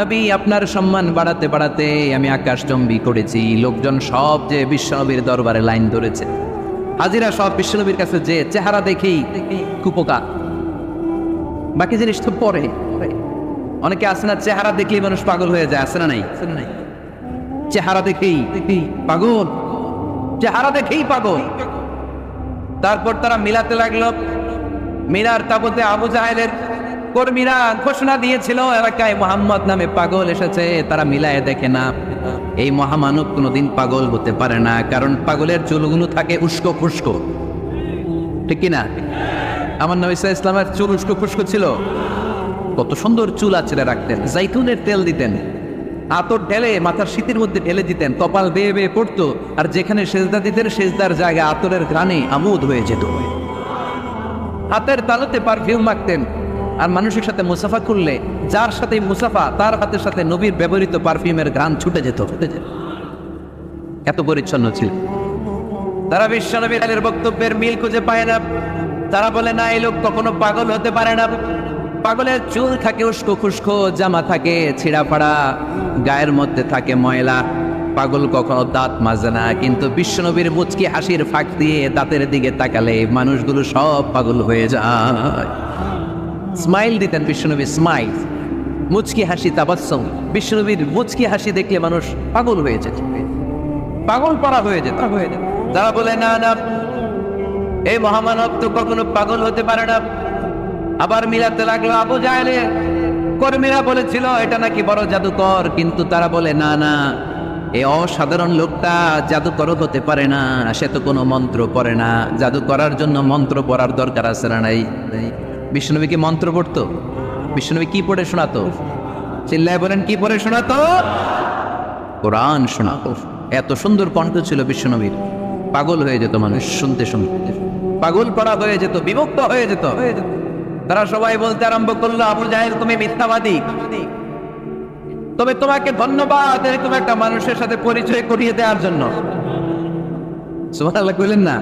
নবী আপনার সম্মান বাড়াতে বাড়াতে আমি আকাশচম্বী করেছি। লোকজন সব যে বিশ্বনবীর দরবারে লাইন ধরেছে, হাজিরা সব বিশ্বনবীর কাছে, যে চেহারা দেখেই কুপোকাত, বাকি জিনিস তো পরে। অনেকে আছে না, চেহারা দেখলেই মানুষ পাগল হয়ে যায়, আছে না নাই? চেহারা দেখেই পাগল, চেহারা দেখেই পাগল। তারপর তারা মিলাতে লাগলো। মিলার তাবুতে আবু জাহেলের কর্মীরা ঘোষণা দিয়েছিল এলাকায় মুহাম্মদ নামে পাগল এসেছে। তারা মিলায় দেখে না, এই মহামানব কোনোদিন পাগল হতে পারে না, কারণ পাগলের চুলগুলো থাকে উস্কো খুস্কো, ঠিক কিনা? আমার নবী সাল্লাল্লাহু আলাইহি ওয়াসাল্লামের চুল উস্কো খুস্কো ছিল। কত সুন্দর চুল আঁচড়ে রাখতেন, জাইতুনের তেল দিতেন, আতর ঢেলে মাথার শীতের মধ্যে ঢেলে দিতেন, কপাল বেয়ে বেয়ে পড়তো, আর যেখানে সেজদা দিতেন সেজদার জায়গা আতরের ঘ্রাণে আমোদ হয়ে যেত। হাতের তালুতে পারফিউম মাখতেন, আর মানুষের সাথে মুসাফা করলে যার সাথে মুসাফা তার হাতের সাথে নবীর ব্যবহৃত পারফিউমের ঘ্রাণ ছুটে যেত। এত পরিচ্ছন্ন ছিল। তারা বিশ্বনবীর বক্তব্যের মিল খুঁজে পায় না। তারা বলে না, এই লোক কখনো পাগল হতে পারে না। পাগলের চুল থাকে উস্কো খুস্কো, জামা থাকে ছিঁড়া ফাড়া, গায়ের মধ্যে থাকে ময়লা। পাগল কখনো দাঁত মাজে না, কিন্তু বিশ্বনবীর মুচকি হাসির ফাঁক দিয়ে দাঁতের দিকে তাকালে মানুষগুলো সব পাগল হয়ে যায়। স্মাইল দিতেন বিশ্বনবী, স্মাইল, মুচকি হাসি, তাবাসসুম। বিশ্বনবীর মুচকি হাসি দেখলে মানুষ পাগল হয়ে যেত, পাগল পড়া হয়ে যেত। যারা বলে না না, এই মহামানব তো কখনো পাগল হতে পারে না, আবার মিলাতে লাগলো। আবু জাহেলের কর্মীরা বলেছিল এটা নাকি বড় জাদুকর, কিন্তু তারা বলে না না, এই অসাধারণ লোকটা জাদুকর হতে পারে না, সে তো কোনো মন্ত্র পড়ে না। জাদু করার জন্য মন্ত্র পড়ার দরকার আছে না নাই? বিষ্ণুনবী কি মন্ত্র পড়তো? বিষ্ণুনবী কি পড়ে শোনাতো? চিল্লায় বলেন, কি পড়ে শোনাতো? কোরআন শোনাতো। এত সুন্দর কণ্ঠ ছিল বিশ্বনবীর, পাগল হয়ে যেত মানুষ শুনতে শুনতে, পাগল পড়া হয়ে যেত, বিভক্ত হয়ে যেত। তারা সবাই বলতে আরম্ভ করলো, আবু জাহেল তুমি মিথ্যাবাদী, তবে তোমাকে ধন্যবাদ এরকম একটা মানুষের সাথে পরিচয় করিয়ে দেওয়ার জন্য। সুবহানাল্লাহ কইলেন না?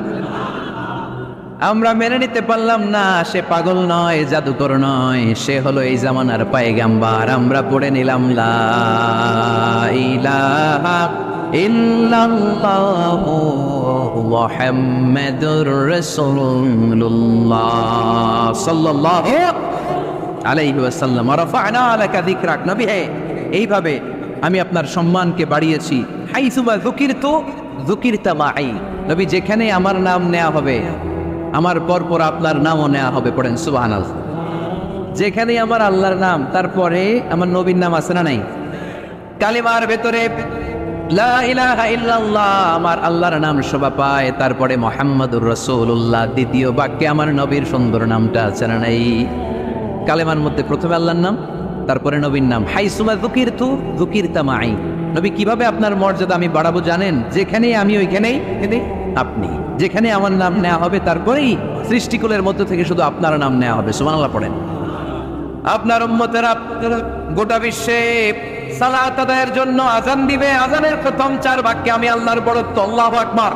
আমরা মেনে নিতে পারলাম না সে পাগল নয়, জাদুকর নয়, সে হলো এই জামানার পয়গাম্বার। আমরা পড়ে নিলাম লা ইলাহা ইল্লাল্লাহু মুহাম্মাদুর রাসূলুল্লাহ সাল্লাল্লাহু আলাইহি ওয়াসাল্লাম। রাফা'না লাকা যিকরাক, নবী হে, এইভাবে আমি আপনার সম্মানকে বাড়িয়েছি। হাইসুমা যুকিরতু যুকিরতা মাই, নবী যেখানে আমার নাম নেওয়া হবে আমার পরপর আপনার নামও নেওয়া হবে। পড়েন সুবহানাল্লাহ। যেখানে আমার আল্লাহর নাম, তারপরে আমার নবীর নাম আছে না নাই? কালিমার ভেতরে লা ইলাহা ইল্লাল্লাহ আমার আল্লাহর নাম শোভা পায়, তারপরে মুহাম্মাদুর রাসূলুল্লাহ দ্বিতীয় বাক্যে আমার নবীর সুন্দর নামটা আছে না নাই? কালেমার মধ্যে প্রথমে আল্লাহর নাম, তারপরে নবীর নাম। হাইসুমা যুকিরতু যুকিরতা মাই, নবী কিভাবে আপনার মর্যাদা আমি বাড়াবো জানেন? যেখানেই আমি ওইখানেই আপনি, যেখানে আমার নাম নেওয়া হবে তারপরেই সৃষ্টিকুলের মধ্য থেকে শুধু আপনার নাম নেওয়া হবে। সুবহানাল্লাহ পড়েন। আপনার উম্মতেরা গোটা বিশ্বে সালাত আদায়ের জন্য আজান দিবে, আজানের প্রথম 4 বাক্যে আমি আল্লাহর বড়ত্ব, আল্লাহু আকবার।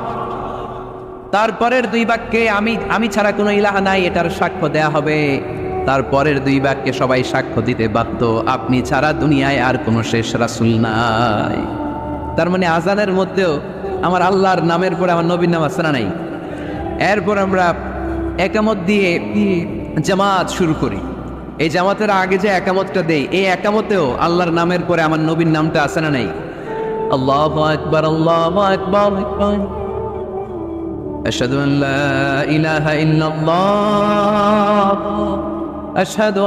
তারপরের 2 বাক্যে আমি ছাড়া কোনো ইলাহা নাই এটার সাক্ষ্য দেয়া হবে। তারপরের দুই বাক্যে সবাই সাক্ষ্য দিতে বাধ্য, আপনি ছাড়া দুনিয়ায় আর কোনো শেষ রাসূল নাই। তার মানে আজানের মধ্যেও আমার আল্লাহর নামের পরে আমার নবীর নাম আছে না নাই? এরপর আমরা একামত দিয়ে জামাত শুরু করি। এই জামাতের আগে যে একামতটা দেই, এই একামতেও আল্লাহর নামের পরে আমার নবীর নামটা আছে না নাই? আল্লাহু আকবার, আল্লাহু আকবার, আশহাদু আন লা ইলাহা ইল্লাল্লাহ, আশহাদু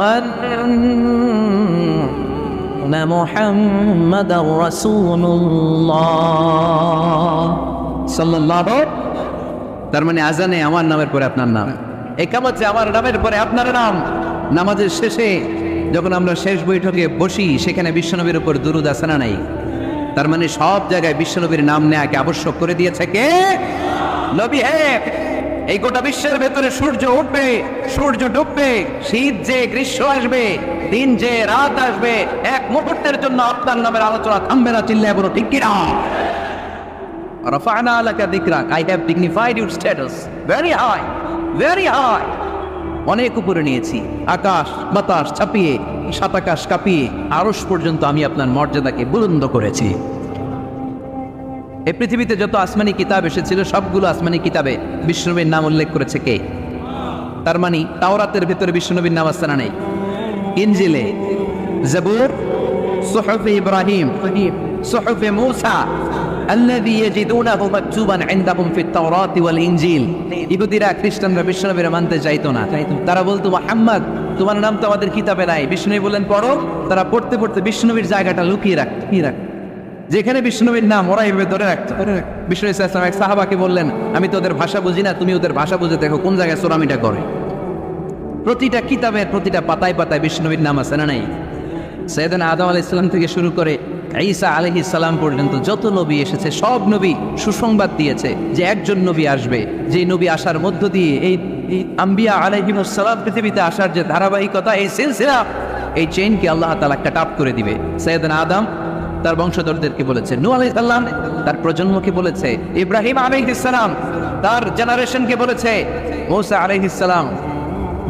আন্না মুহাম্মাদার রাসূলুল্লাহ সাল্লাল্লাহু। তার মানে আজানে আমার নামের পরে আপনার নাম, একামতে আমার নামের পরে আপনার নাম। নামাজের শেষে যখন আমরা শেষ বৈঠকে বসি, সেখানে বিশ্বনবীর উপর দুরূদ আছে না নাই? তার মানে সব জায়গায় বিশ্বনবীর নাম নেয়াকে আবশ্যক করে দিয়েছে কে? নবী। এই গোটা বিশ্বের ভেতরে সূর্য উঠবে, সূর্য ডুববে, শীত যে গ্রীষ্ম আসবে, দিন যে রাত আসবে, এক মুহূর্তের জন্য আপনার নামের আলোচনা থামবে না। চিল্লায় বলো ঠিক কিনা? রাফা'না লাকা যিকরাক, I have dignified your status very high, very high। অনেক উপরে নিয়েছি, আকাশ বাতাস ছাপিয়ে, সাত আকাশ কাঁপিয়ে আরশ পর্যন্ত আমি আপনার মর্যাদাকে বুলন্দ করেছি। এই পৃথিবীতে যত আসমানি কিতাব এসেছিল, সবগুলো আসমানি কিতাবে বিশ্বনবীর নাম উল্লেখ করেছে কে? তার মানে তাওরাতের ভেতরে বিশ্বনবীর নাম আছে না নেই? ইনজিলে, জাবুর, সুহুফে ইব্রাহিম, সুহুফে মূসা আল্লাযী ইয়াজিদুনাহু মাকতুবান ইনদাহুম ফিত তাওরাতি ওয়াল ইনজিল। ইহুদিরা খ্রিস্টানরা বিশ্বনবীর মানতে চাইতো না। তারা বলতো, মুহাম্মদ তোমার নাম তো আমাদের কিতাবে নাই। বিশ্বনবী বললেন পড়ো। তারা পড়তে পড়তে বিশ্বনবীর জায়গাটা লুকিয়ে রাখত, যেখানে বিষ্ণুবীর নাম ওরা এভাবে ধরে রাখতো। বিষ্ণু ইসলাম এক সাহাবাকে বললেন, আমি তো ওদের ভাষা বুঝি না, তুমি ওদের ভাষা বুঝে দেখো কোন জায়গায় সোরামিটা করে। প্রতিটা কিতাবের প্রতিটা পাতায় পাতায় বিষ্ণুবীর নাম আছে না নাই? সাইয়েদনা আদম আলাইহিস সালাম থেকে শুরু করে ঈসা আলাইহিস সালাম পর্যন্ত যত নবী এসেছে, সব নবী সুসংবাদ দিয়েছে যে একজন নবী আসবে, যে নবী আসার মধ্য দিয়ে এই আম্বিয়া আলাইহিমুস সালাম পৃথিবীতে আসার যে ধারাবাহিকতা, এই সিলসিলা, এই চেইনকে আল্লাহ তাআলা কাট আপ করে দিবে। সাইয়েদনা আদম তার বংশধরদেরকে বলেছে, নূহ আলাইহিস সালাম তার প্রজন্মকে বলেছে, ইব্রাহিম আলাইহিস সালাম তার জেনারেশনকে বলেছে, মূসা আলাইহিস সালাম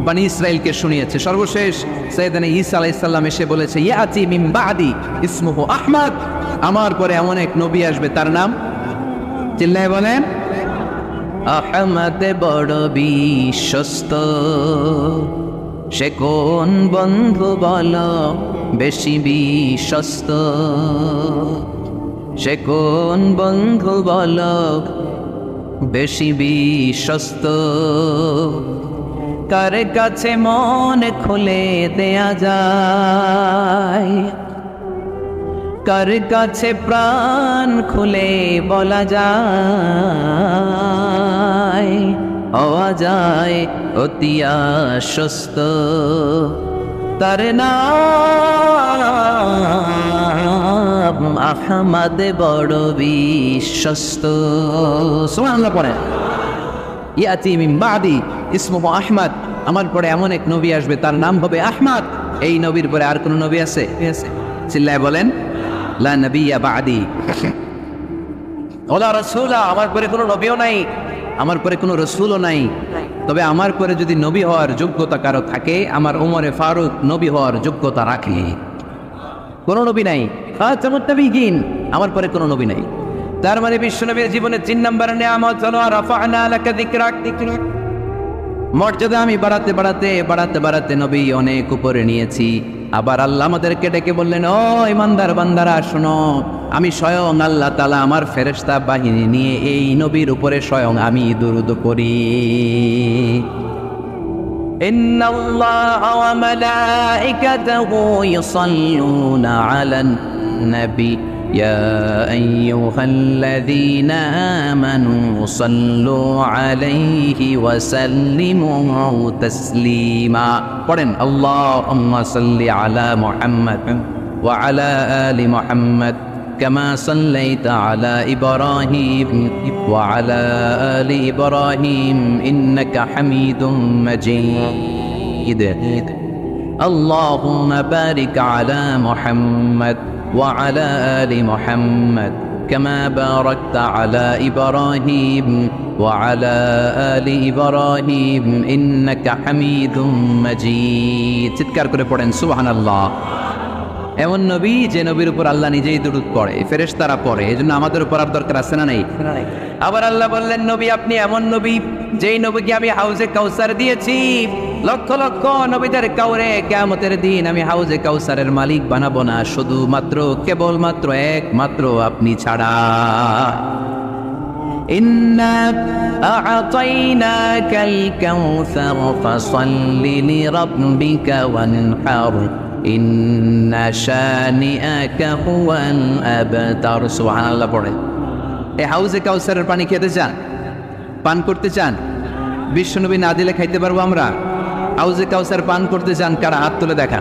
বনি ইসরাইলকে শুনিয়েছে। সর্বশেষ সাইয়েদনা ঈসা আলাইহিস সালাম এসে বলেছে, ইয়াতি মিন বাদি ইসমুহু আহমদ, আমার পরে এমন এক নবী আসবে, তার নাম, চিল্লায় বলেন, আহমদ। বড় বিশ্বস্ত, সে কোন বন্ধু বলো বেশি বিশ্বস্ত, সে কোন বন্ধু বলো বেশি বিশ্বস্ত, কার কাছে মন খুলে দেয়া যায়, কার কাছে প্রাণ খুলে বলা যায়, হওয়া যায় অতি আশ্বস্ত, তার নাম আহমদ, বড় বিশ্বস্ত। সুবহানাল্লাহ পড়ে, ইয়াতি মিন বাদি ইসমুহু আহমদ, আমার পরে এমন এক নবী আসবে, তার নাম হবে আহমদ। এই নবীর পরে আর কোন নবী আছে? চিল্লায় বলেন, লা নবিয়্যা বাদি ওয়ালা রাসূলা, আমার পরে কোনো নবীও নাই, আমার পরে কোনো রসুলও নাই। তবে আমার পরে যদি নবী হওয়ার যোগ্যতা কারো থাকে, আমার ওমরে ফারুক নবী হওয়ার যোগ্যতা রাখে। কোনো নবী নাই, খাতামুন নবিয়্যিন, আমার পরে কোনো নবী নাই। তার মানে বিশ্বনবীর জীবনের 3 নম্বর নিয়ামত হলো রাফা'না লাকা যিকরাক। মর্যাদা আমি বাড়াতে বাড়াতে বাড়াতে বাড়াতে নবী অনেক উপরে নিয়েছি। আবার আল্লাহ আমাদেরকে ডেকে বললেন, ও ইমানদার বান্দারা শোনো, আমি স্বয়ং আল্লাহ তাআলা আমার ফেরেশতা বাহিনী নিয়ে এই নবীর উপরে স্বয়ং আমি দুরূদ পড়ি। ইন্নাল্লাহা ওয়া মালাইকাতাহু ইউসাল্লুনা আলান নবী ইয়া আইয়ুহাল্লাযীনা আমানু সাল্লু আলাইহি ওয়া সাল্লিমু তাসলিমা। পড়েন, আল্লাহুম্মা সাল্লি আলা মুহাম্মাদ ওয়া আলা আলি মুহাম্মাদ কামা সাল্লাইতা আলা ইব্রাহিম ওয়া আলা আলি ইব্রাহিম ইন্নাকা হামিদুম মাজিদ। আল্লাহুম্মা বারিক আলা মুহাম্মাদ وعلى آل محمد كما باركت على إبراهيم وعلى آل إبراهيم إنك حميد مجيد চিৎকার করে পড়েন সুবহানাল্লাহ। এমন নবী যে নবীর উপর আল্লাহ নিজেই দুরূদ পড়ে, ফেরেশতারা পড়ে, এজন্য আমাদের উপর আর দরকার আছে না নাই? আবার আল্লাহ বললেন নবী আপনি এমন নবী যেই নবীকে আমি হাউজে কাউসার দিয়েছি, লক্ষ লক্ষ নবীদের কাউরে কিয়ামতের দিন আমি হাউজে কাউসারের মালিক বানাবো না, শুধুমাত্র কেবলমাত্র একমাত্র আপনি ছাড়া। ইন্না আ'তাইনাকাল কাউসার ফাসাল্লি লিরাব্বিকা ওয়ানহার ইন্না শানিআকা হুয়াল আবতার। সুবহানাল্লাহ পড়ে। এই হাউজে কাউসারের পানি খেতে চান, পান করতে চান? বিশ্বনবী না দিলে খাইতে পারবো আমরা? হাউজে কাউসার পান করতে চান কারা? হাত তুলে দেখা।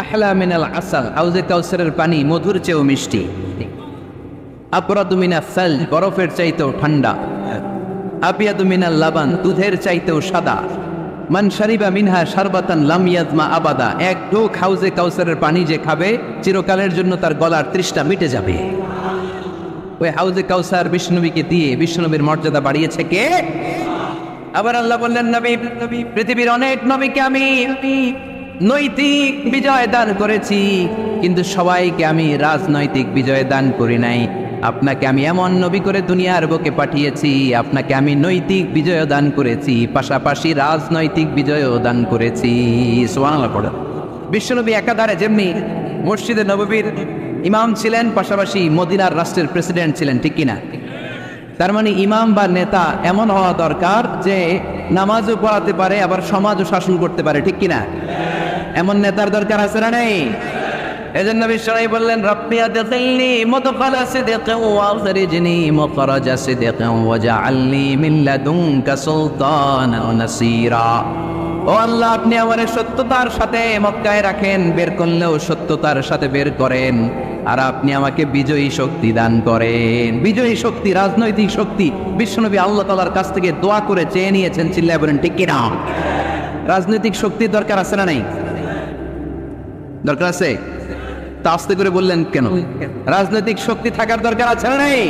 আহলা মিনাল আসাল, হাউজে কাউসারের পানি মধুর চেয়েও মিষ্টি। আবরাদু মিনাস সাল, বরফের চাইতেও ঠান্ডা। আবিয়াদু মিনাল লাবান, দুধের চাইতেও সাদা। মান শারিবা মিনহা শারবাতান লাম ইয়াজমা আবাদা, এক ঢোক হাউজে কাউসারের পানি যে খাবে চিরকালের জন্য তার গলার তৃষ্ণা মিটে যাবে। ওই হাউজে কাউসার বিষ্ণুনবীকে দিয়ে বিষ্ণুনবীর মর্যাদা বাড়িয়েছে কে? আবার আল্লাহ বললেন নবী পৃথিবীর অনেক নবীকে আমি নৈতিক বিজয় দান করেছি, কিন্তু সবাইকে আমি রাজনৈতিক বিজয় দান করি নাই। আপনাকে আমি এমন নবী করে দুনিয়ার বুকে পাঠিয়েছি, আপনাকে আমি নৈতিক বিজয় দান করেছি, পাশাপাশি রাজনৈতিক বিজয়ও দান করেছি। সুবহানাল্লাহ পড়ে। বিশ্বনবী একাধারে যেমনি মসজিদে নববীর ইমাম ছিলেন, পাশাপাশি মদিনার রাষ্ট্রের প্রেসিডেন্ট ছিলেন, ঠিক কিনা? তার মানে ইমাম বা নেতা এমন হওয়া দরকার যে নামাজও পড়াতে পারে আবার সমাজও শাসন করতে পারে, ঠিক কিনা? এমন নেতার দরকার আছে না নেই? এজন্য বিশ্বনবী বললেন রাব্বি আদখিলনি মুদখালা সিদকিন ওয়া আখরিজনি মুখরাজা সিদকিন ওয়াজআলনি মিন লাদুনকা সুলতানান নাসীরা। ও আল্লাহ আপনি আমারে সত্যতার সাথে মক্কায় রাখেন, বের করলেও সত্যতার সাথে বের করেন, আর আপনি আমাকে বিজয়ী শক্তি দান করেন। বিজয়ী শক্তি, রাজনৈতিক শক্তি বিশ্বনবী আল্লাহ তাআলার কাছ থেকে দোয়া করে চেয়ে নিয়েছেন, চিল্লায় বলেন ঠিক কিনা? রাজনৈতিক শক্তির দরকার আছে না নাই? দরকার আছে। তা আস্তে করে বললেন কেন? রাজনৈতিক শক্তি থাকার দরকার আছে না নাই?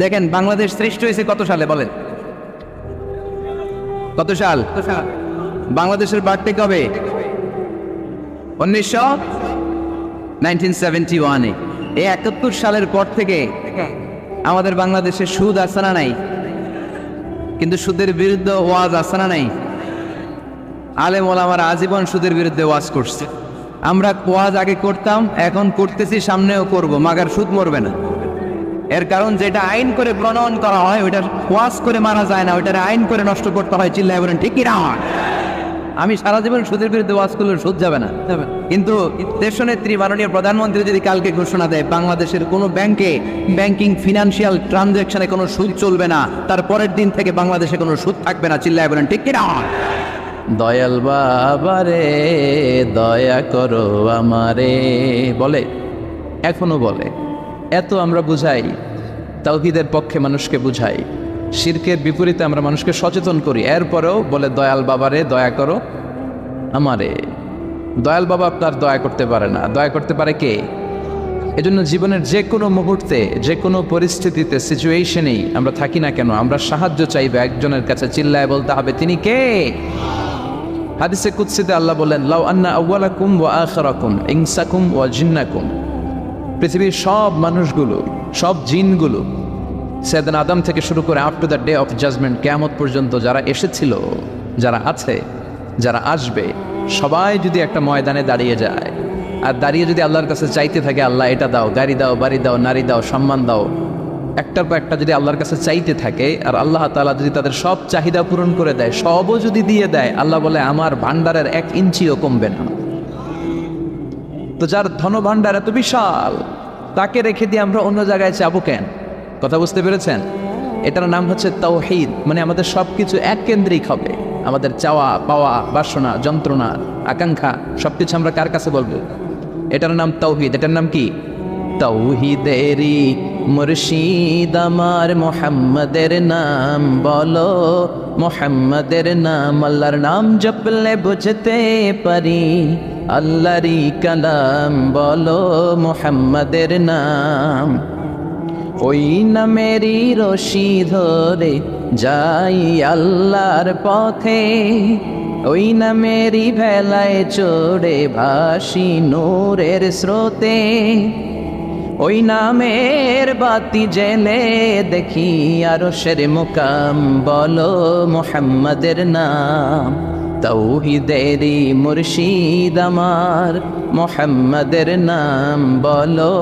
দেখেন বাংলাদেশ সৃষ্টি হয়েছে কত সালে বলেন? কত সাল? বাংলাদেশের বার্থডে কবে? 1971-এ। এই 71 সালের পর থেকে আমাদের বাংলাদেশে সুদ আছে না নাই? কিন্তু সুদের বিরুদ্ধে ওয়াজ আছে না নাই? আলেম ওলামারা আজীবন সুদের বিরুদ্ধে ওয়াজ করছে। আমরা ওয়াজ আগে করতাম, এখন করতেছি, সামনেও করব, মাগার সুদ মরবে না। এর কারণ যেটা আইন করে প্রণয়ন করা হয় ওইটা ওয়াজ করে মারা যায় না, ওইটার আইন করে নষ্ট করতে হয়, চিল্লায় বলেন ঠিক কিনা? আমি সারা জীবন সুদের বিরুদ্ধে ওয়াজ করলে সুদ যাবে না, কিন্তু দেশনেত্রী মাননীয় প্রধানমন্ত্রী যদি কালকে ঘোষণা দেয় বাংলাদেশের কোনো ব্যাংকে ব্যাংকিং ফিনান্সিয়াল ট্রানজ্যাকশনে কোনো সুদ চলবে না, তার পরের দিন থেকে বাংলাদেশে কোনো সুদ থাকবে না, চিল্লায় বলেন ঠিক কিনা? দয়াল বাবারে দয়া করো আমারে বলে, এখনো বলে। এত আমরা বুঝাই, তাওহীদের পক্ষে মানুষকে বুঝাই, শিরকের বিপরীতে আমরা মানুষকে সচেতন করি, এরপরেও বলে দয়াল বাবারে দয়া করো আমারে। দয়াল বাবা আপনার দয়া করতে পারে না, দয়া করতে পারে কে? এজন্য জীবনের যে কোনো মুহূর্তে, যে কোনো পরিস্থিতিতে, সিচুয়েশনেই আমরা থাকি না কেন, আমরা সাহায্য চাইবে একজনের কাছে, চিল্লায় বলতে হবে তিনি কে? হাদিসে কুদসিতে আল্লাহ বলেন লাউ আন্না আউওয়ালাকুম ওয়া আখিরাকুম ইনসাকুম ওয়া জিন্নাকুম, পৃথিবীর সব মানুষগুলো, সব জিনগুলো, সাইয়েদনা আদম থেকে শুরু করে up to the day of judgement, কিয়ামত পর্যন্ত যারা এসেছিল, যারা আছে, যারা আসবে, সবাই যদি একটা ময়দানে দাঁড়িয়ে যায় আর দাঁড়িয়ে যদি আল্লাহর কাছে চাইতে থাকে আল্লাহ এটা দাও, গাড়ি দাও, বাড়ি দাও, নারী দাও, সম্মান দাও, একটার পর একটা যদি আল্লাহর কাছে চাইতে থাকে আর আল্লাহ তাআলা যদি তাদের সব চাহিদা পূরণ করে দেয়, সবও যদি দিয়ে দেয়, আল্লাহ বলে আমার ভান্ডারের 1 ইঞ্চিও কমবে না। তো যার ধন ভান্ডার এত বিশাল, তাকে রেখে দিয়ে আমরা অন্য জায়গায় চাবো কেন? কথা বুঝতে পেরেছেন? এটার নাম হচ্ছে তাওহীদ, মানে আমাদের সব কিছু এক কেন্দ্রিক হবে, আমাদের চাওয়া পাওয়া বাসনা যন্ত্রণা আকাঙ্ক্ষা সবকিছু আমরা কার কাছে বলবো? এটার নাম তাওহীদ। এটার নাম কি? তাওহীদেরি মুর্শিদ আমার মুহাম্মাদের নাম বলো, মুহাম্মাদের নাম। আল্লাহর নাম জপলে বুঝতে পারি আল্লাহরই কালাম বলো, মুহাম্মাদের নাম। ওই নামেরই রশি ধরে যাই আল্লাহর পথে, ওই নামেরই ভেলায় চড়ে ভাসি নূরের স্রোতে। ওই নামের বাতি জেলে দেখি আরশের মুকাম বলো, মুহাম্মাদের নাম। তাওহীদেরি মুর্শিদ আমার মুহাম্মাদের নাম বলো,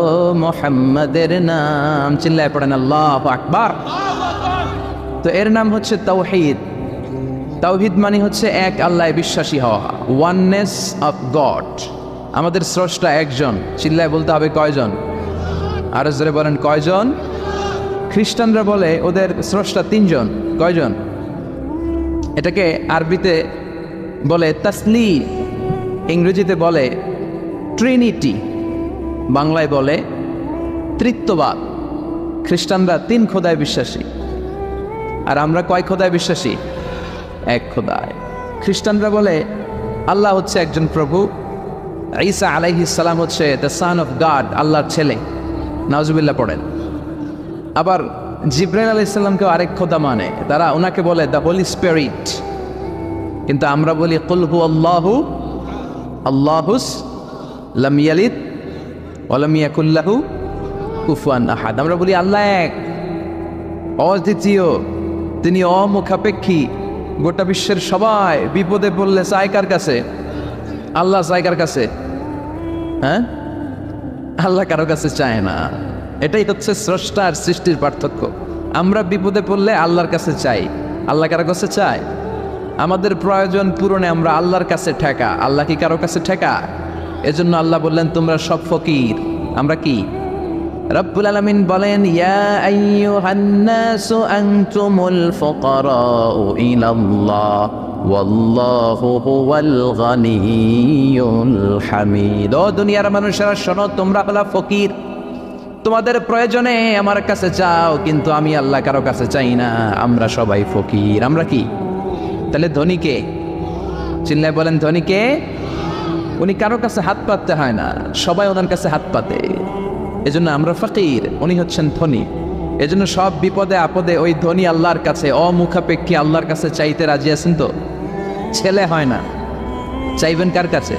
মুহাম্মাদের নাম। চিল্লায় পড়েন আল্লাহু আকবার। তো এর নাম হচ্ছে তাওহীদ। তাওহীদ মানে হচ্ছে এক আল্লাহ বিশ্বাসী হওয়া, ওয়াননেস অফ গড। আমাদের স্রষ্টা একজন। চিল্লায় বলতে হবে কয়জন? আরো জোরে বলেন কয়জন? খ্রিস্টানরা বলে ওদের স্রষ্টা তিনজন। কয়জন? এটাকে আরবিতে বলে তাসলি, ইংরেজিতে বলে ট্রিনিটি, বাংলায় বলে ত্রিত্ববাদ। খ্রিস্টানরা তিন খোদায় বিশ্বাসী, আর আমরা কয় খোদায় বিশ্বাসী? এক খোদায়। খ্রিস্টানরা বলে আল্লাহ হচ্ছে একজন প্রভু, ঈসা আলাইহিস সালাম হচ্ছে দ্য সান অফ গড, আল্লাহর ছেলে। নাউজুবিল্লাহ পড়েন। আবার জিব্রাইল আলাইহিস সালামকেও আরেক খোদা মানে, তারা ওনাকে বলে দ্য হোলি স্পিরিট। কিন্তু আমরা বলি কুল হু আল্লাহু আল্লাহুস লাম ইয়ালিদ ওয়া লাম ইয়াকুল লাহু কুফুয়ান আহাদ। আমরা বলি আল্লাহ এক, অদ্বিতীয়, তিনি অমুখাপেক্ষী। গোটা বিশ্বের সবাই বিপদে পড়লে চায় কার কাছে? আল্লাহ চায় কার কাছে? হ্যাঁ, আল্লাহ কারো কাছে চায় না। এটাই হচ্ছে স্রষ্টা আর সৃষ্টির পার্থক্য। আমরা বিপদে পড়লে আল্লাহর কাছে চাই, আল্লাহ কারো কাছে চায়। আমাদের প্রয়োজন পূরণে আমরা আল্লাহর কাছে ঠেকা, আল্লাহ কি কারো কাছে ঠেকা? এজন্য আল্লাহ বললেন তোমরা সব ফকির। আমরা কি? রব্বুল আলামিন বলেন ইয়া আইয়ুহান নাসু আনতুমুল ফুকারাউ ইলাল্লাহ ওয়াল্লাহু হুয়াল গানিয়্যুল হামিদ। ও দুনিয়ার মানুষেরা শোনো, তোমরা হলো ফকির, তোমাদের প্রয়োজনে আমার কাছে চাও, কিন্তু আমি আল্লাহ কারো কাছে চাই না। আমরা সবাই ফকির। আমরা কি? তাহলে ধনীকে? চিল্লায় বলেন ধনীকে? উনি কারো কাছে হাত পাততে হয় না, সবাই ওনার কাছে হাত পাতে। এজন্য আমরা ফকির, উনি হচ্ছেন ধনী। এজন্য সব বিপদে আপদে ওই ধনী আল্লাহর কাছে, অমুখাপেক্ষী আল্লাহর কাছে চাইতে রাজি আছেন তো? ছেলে হয় না, চাইবেন কার কাছে?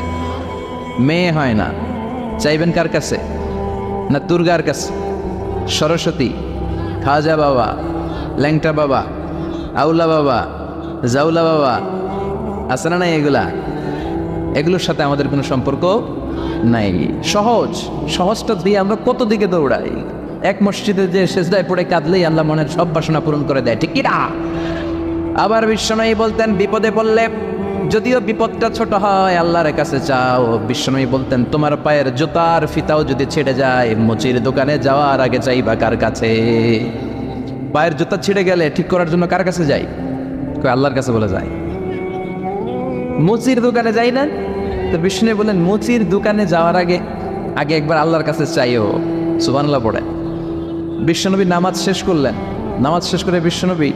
মেয়ে হয় না, চাইবেন কার কাছে? না দুর্গার কাছে, সরস্বতী, খাজা বাবা, ল্যাংটা বাবা, আউলা বাবা, জাউলা বাবা, আছে না নাই? এগুলোর সাথে আমাদের কোনো সম্পর্ক নাই। সহজটা দিয়ে আমরা কত দিকে দৌড়াই। এক মসজিদে যে সেজদায় পড়ে কাঁদলেই আল্লাহ মনের সব বাসনা পূরণ করে দেয়, ঠিক কিনা? আবার বিশ্বনবী বলতেন বিপদে পড়লে, যদিও বিপদটা ছোট হয়, আল্লাহর কাছে চাও। বিশ্বনবী বলতেন তোমার পায়ের জুতার ফিতাও যদি ছিঁড়ে যায়, মুচির দোকানে যাওয়ার আগে চাইবা কার কাছে? পায়ের জুতা ছিঁড়ে গেলে ঠিক করার জন্য কার কাছে যাই? আল্লাহর কাছে বলে যায়। মুচির দোকানে যাই না? তো বিষ্ণু বলেন মুচির দোকানে যাওয়ার আগে একবার আল্লাহর কাছে চাইও। সুবহানাল্লাহ পড়ে। বিশ্বনবী নামাজ শেষ করলেন। নামাজ শেষ করে বিশ্বনবী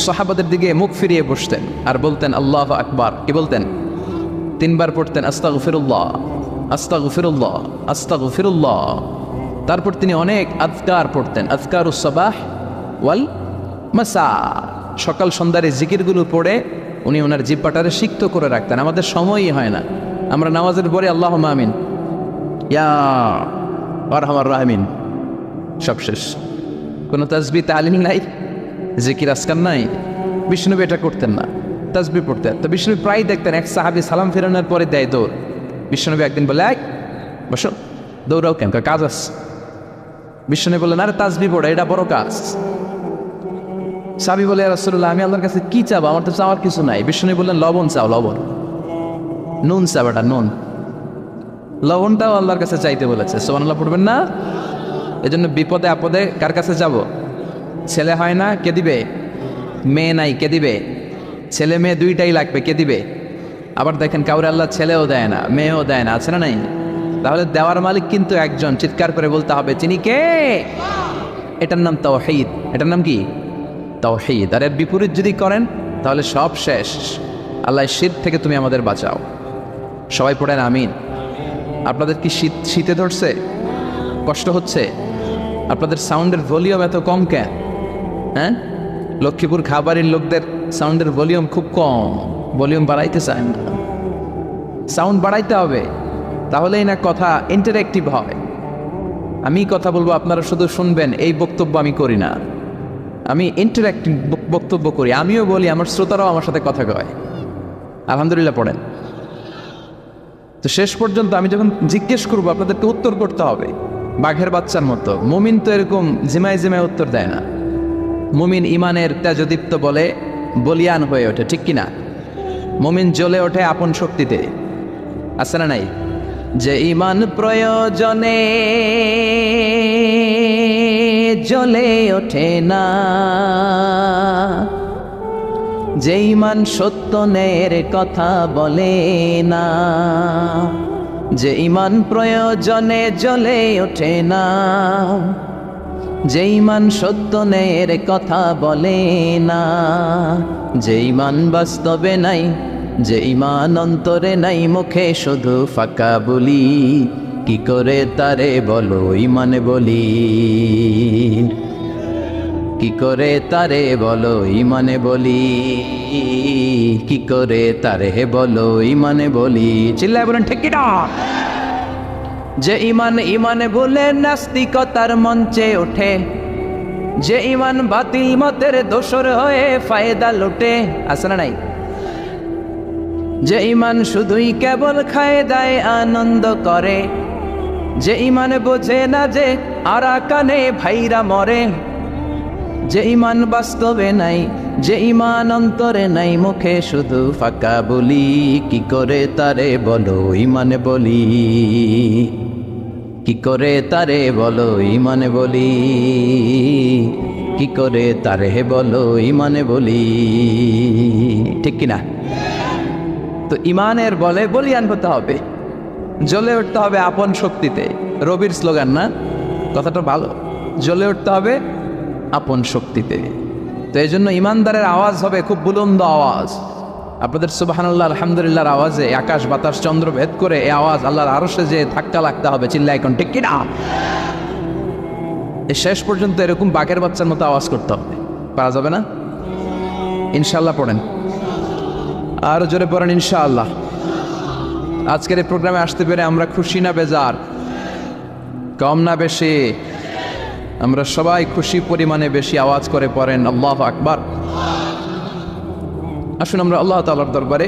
সাহাবাদের দিকে মুখ ফিরিয়ে বসতেন আর বলতেন আল্লাহু আকবার। কি বলতেন? 3 বার পড়তেন আস্তাগফিরুল্লাহ, আস্তাগফিরুল্লাহ, আস্তাগফিরুল্লাহ। তারপর তিনি অনেক আযকার পড়তেন, আযকারুস সাবাহ ওয়াল মাসা। সকাল সন্ধ্যার এই জিকিরগুলো পড়ে উনি ওনার জিহ্বাটারে সিক্ত করে রাখতেন। আমাদের সময়ই হয় না। আমরা নামাজের পরে আল্লাহুম্মা আমিন, ইয়া আরহামার রাহিমিন, সব শেষ। কোনো তাসবিহ তালিম নাই, জিকির আজকার নাই। বিষ্ণুনবী এটা করতেন না, তাসবিহ পড়তেন। তো বিষ্ণুনবী প্রায় দেখতেন এক সাহাবী সালাম ফেরানোর পরে দেয় দৌড়। বিষ্ণুনবী একদিন বলে এক বসো, দৌড়াও কেন? কাজ আছে। বিষ্ণুনবী বললেন আরে তাসবিহ পড়া এটা বড় কাজ। সাহাবী বলে রাসূলুল্লাহ আমি আল্লাহর কাছে কি চাবো? আমার তো চাওয়ার কিছু নাই। বিষ্ণুনবী বললেন লবণ চাও, লবণ, নুন চাও, এটা নুন। লবণটাও আল্লাহর কাছে চাইতে বলেছে। সুবহানাল্লাহ পড়বেন না? এজন্য বিপদে আপদে কার কাছে যাব? ছেলে হয় না, কে দিবে? মেয়ে নাই, কে দিবে? ছেলে মেয়ে দুইটাই লাগবে, কে দিবে? আবার দেখেন কাউরে আল্লাহ ছেলেও দেয় না, মেয়েও দেয় না, আছে না নাই? তাহলে দেওয়ার মালিক কিন্তু একজন, চিৎকার করে বলতে হবে তিনি কে? এটার নাম তাওহীদ। এটার নাম কি? তাওহীদ। আর এর বিপরীত যদি করেন তাহলে সব শেষ। আল্লাহ শীত থেকে তুমি আমাদের বাঁচাও। সবাই পড়েন আমিন। আপনাদের কি শীতে ধরছে? কষ্ট হচ্ছে? আপনাদের সাউন্ডের ভলিউম এত কম কেন? হ্যাঁ, লক্ষ্মীপুর খাবারের লোকদের সাউন্ডের ভলিউম খুব কম, ভলিউম বাড়াইতে চায় না। সাউন্ড বাড়াইতে হবে, তাহলেই না কথা ইন্টারেক্টিভ হয়। আমি কথা বলবো, আপনারা শুধু শুনবেন, এই বক্তব্য আমি করি না। আমি ইন্টারেক্টিভ বক্তব্য করি, আমিও বলি, আমার শ্রোতারাও আমার সাথে কথা কয়। আলহামদুলিল্লাহ পড়েন। তো শেষ পর্যন্ত আমি যখন জিজ্ঞেস করবো আপনাদেরকে উত্তর করতে হবে বাঘের বাচ্চার মতো। মুমিন তো এরকম জিমায় জিমায় উত্তর দেয় না। মুমিন ইমানের তেজদীপ্ত বলে বলিয়ান হয়ে ওঠে, ঠিক কিনা? মুমিন জ্বলে ওঠে আপন শক্তিতে, আছে না নাই? যে ইমান প্রয়োজনে জ্বলে ওঠে না, যে ইমান সত্য ন্যায়ের কথা বলে না, যে ইমান প্রয়োজনে জ্বলে ওঠে না, যে ইমান সত্য ন্যায়ের কথা বলে না, যে ইমান বাস্তবে নাই, যে ইমান অন্তরে নাই, মুখে শুধু ফাঁকা বলি, কি করে তারে বলো ইমানে বলি, কি করে তারে বলো ইমানে বলি, কি করে তারে বলো ইমানে বলি। চিল্লায় বলেন ঠিক কিনা? যে ইমান ইমানে বলে নাস্তিকতার মঞ্চে ওঠে, যে ইমান বাতিল মতের দোসর হয়ে ফায়দা লুটে, আছে না নাই? যে ইমান শুধুই কেবল খায় দায় আনন্দ করে, যে ইমান বোঝে না যে আরাকানে ভাইরা মরে, যে ইমান বাস্তবে নাই, যে ইমান অন্তরে নাই, মুখে শুধু ফাঁকা বলি, কি করে তারে বলো ইমানে বলি, কি করে তারে বলো ইমানে বলি, কি করে তারে বলো ইমানে বলি, ঠিক কিনা? তো ইমানের বলে বলিয়ান হতে হবে, জ্বলে উঠতে হবে আপন শক্তিতে। রবির স্লোগান না? কথাটা ভালো, জ্বলে উঠতে হবে আপন শক্তিতে। তো এই জন্য ইমানদারের আওয়াজ হবে খুব বুলন্দ আওয়াজ। আপনাদের সুবহানাল্লাহ আলহামদুলিল্লাহর আওয়াজে আকাশ বাতাস চন্দ্র ভেদ করে এই আওয়াজ আল্লাহর আরশে যে ধাক্কা লাগতে হবে। চিল্লায় এখন ঠিক কিনা? এই শেষ পর্যন্ত এরকম বাঘের বাচ্চার মতো আওয়াজ করতে হবে। পারা যাবে না? ইনশাআল্লাহ পড়েন, আরো জোরে পড়েন ইনশাআল্লাহ। আজকের এই প্রোগ্রামে আসতে পেরে আমরা খুশি না বেজার? কম না বেশি? আমরা সবাই খুশি পরিমাণে বেশি আওয়াজ করে পড়েন আল্লাহু আকবার। আসুন আমরা আল্লাহ তাআলার দরবারে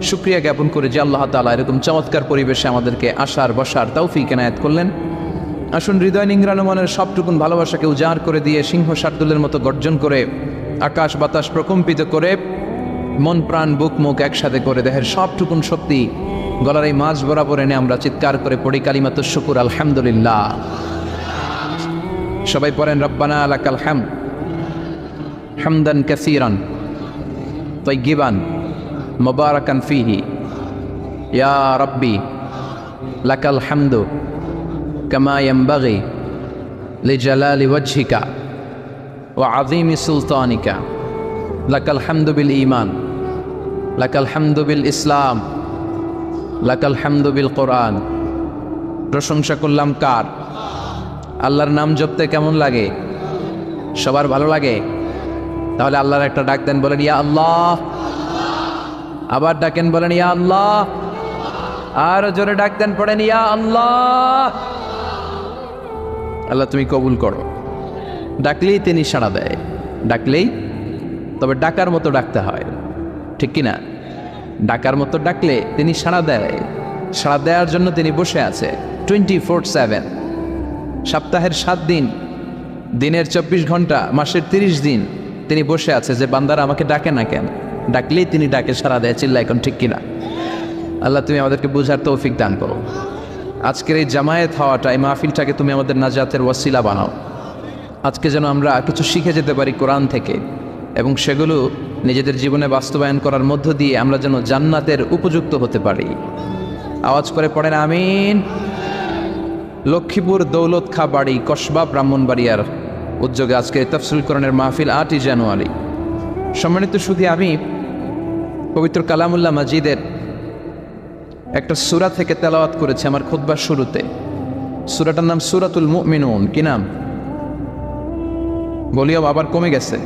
শুকরিয়া জ্ঞাপন করি যে আল্লাহ তাআলা এরকম চমৎকার পরিবেশে আমাদেরকে আসার বসার তৌফিক এনায়েত করলেন। আসুন হৃদয় নিংড়ানো মনের সবটুকুন ভালোবাসাকে উজাড় করে দিয়ে সিংহ শার্দুলের মতো গর্জন করে আকাশ বাতাস প্রকম্পিত করে মন প্রাণ বুক মুখ একসাথে করে দেহের সবটুকুন শক্তি গলার এই মাঝ বরাবর এনে আমরা চিৎকার করে পড়ি কালিমাতুশ শুকুর আলহামদুলিল্লাহ। সবাই পড়েন রব্বানা লাকাল হামদ হামদান কাসীরান তাইয়্যিবান মুবারাকান ফীহি ইয়া রাব্বি লাকাল হামদু কামা ইয়ানবাগি লিজালালি ওয়াজহিকা ওয়া আযীমি সুলতানিকা লাকাল হামদু বিল ঈমান লাকাল হামদু বিল ইসলাম লাকাল হামদু বিল কোরআন। প্রশংসা করলাম কার? আল্লাহর নাম জপতে কেমন লাগে? সবার ভালো লাগে? তাহলে আল্লাহর একটা ডাক দেন, বলেন ইয়া আল্লাহ। আবার ডাকেন, বলেন ইয়া আল্লাহ। আর জোরে ডাক দেন, পড়েন ইয়া আল্লাহ। আল্লাহ তুমি কবুল করো। ডাকলেই তিনি সাড়া দেয়, ডাকলেই। তবে ডাকার মতো ডাকতে হয়, ঠিক কিনা? ডাকার মতো ডাকলে তিনি সাড়া দেয়। সাড়া দেওয়ার জন্য তিনি বসে আছে 24/7। সপ্তাহের 7 দিন, দিনের 24 ঘন্টা, মাসের 30 দিন তিনি বসে আছে যে বান্দারা আমাকে ডাকে না কেন? ডাকলেই তিনি ডাকে সাড়া দেয়। চিল্লা এখন ঠিক কিনা? আল্লাহ তুমি আমাদেরকে বুঝার তৌফিক দান করো। আজকের এই জামায়াত হওয়াটা, এই মাহফিলটাকে তুমি আমাদের নাজাতের ওয়াসিলা বানাও। আজকে যেন আমরা কিছু শিখে যেতে পারি কোরআন থেকে, এবং সেগুলো নিজেদের জীবনে বাস্তবায়ন করার মধ্য দিয়ে আমরা যেন জান্নাতের উপযুক্ত হতে পারি। আওয়াজ করে পড়েন আমিন। লক্ষ্মীপুর দৌলত খা বাড়ি কসবা ব্রাহ্মণবাড়িয়ার উদ্যোগে আজকে তাফসীরুল কোরআনের মাহফিল 8ই জানুয়ারি। সম্মানিত সুধী, আমি পবিত্র কালামুল্লাহ মাজিদের একটা সূরা থেকে তেলাওয়াত করেছি আমার খুতবার শুরুতে। সূরাটার নাম সূরাতুল মুমিনুন। কি নাম? বলিও আবার কমে গেছে।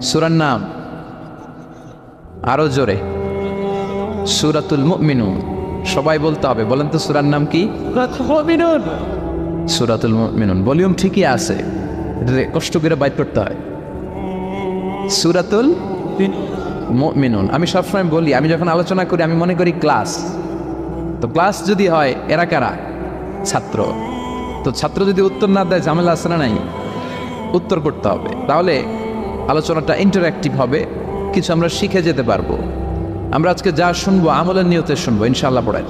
সূরার নাম আরো জোরে, সূরাতুল মুমিনুন। সবাই বলতে হবে, বলেন তো সূরার নাম কি? সূরাতুল মুমিনুন। ভলিউম ঠিকই আছে, কষ্ট করে বাইর করতে হয়। সূরাতুল মুমিনুন। আমি সবসময় বলি, আমি যখন আলোচনা করি আমি মনে করি ক্লাস। তো ক্লাস যদি হয়, এরা কারা? ছাত্র। তো ছাত্র যদি উত্তর না দেয় ঝামেলা আছে না নাই? উত্তর করতে হবে, তাহলে আলোচনাটা ইন্টারঅ্যাক্টিভ হবে, কিছু আমরা শিখে যেতে পারবো। আমরা আজকে যা শুনবো আমলের নিয়তে শুনবো, ইনশাল্লাহ পড়েন।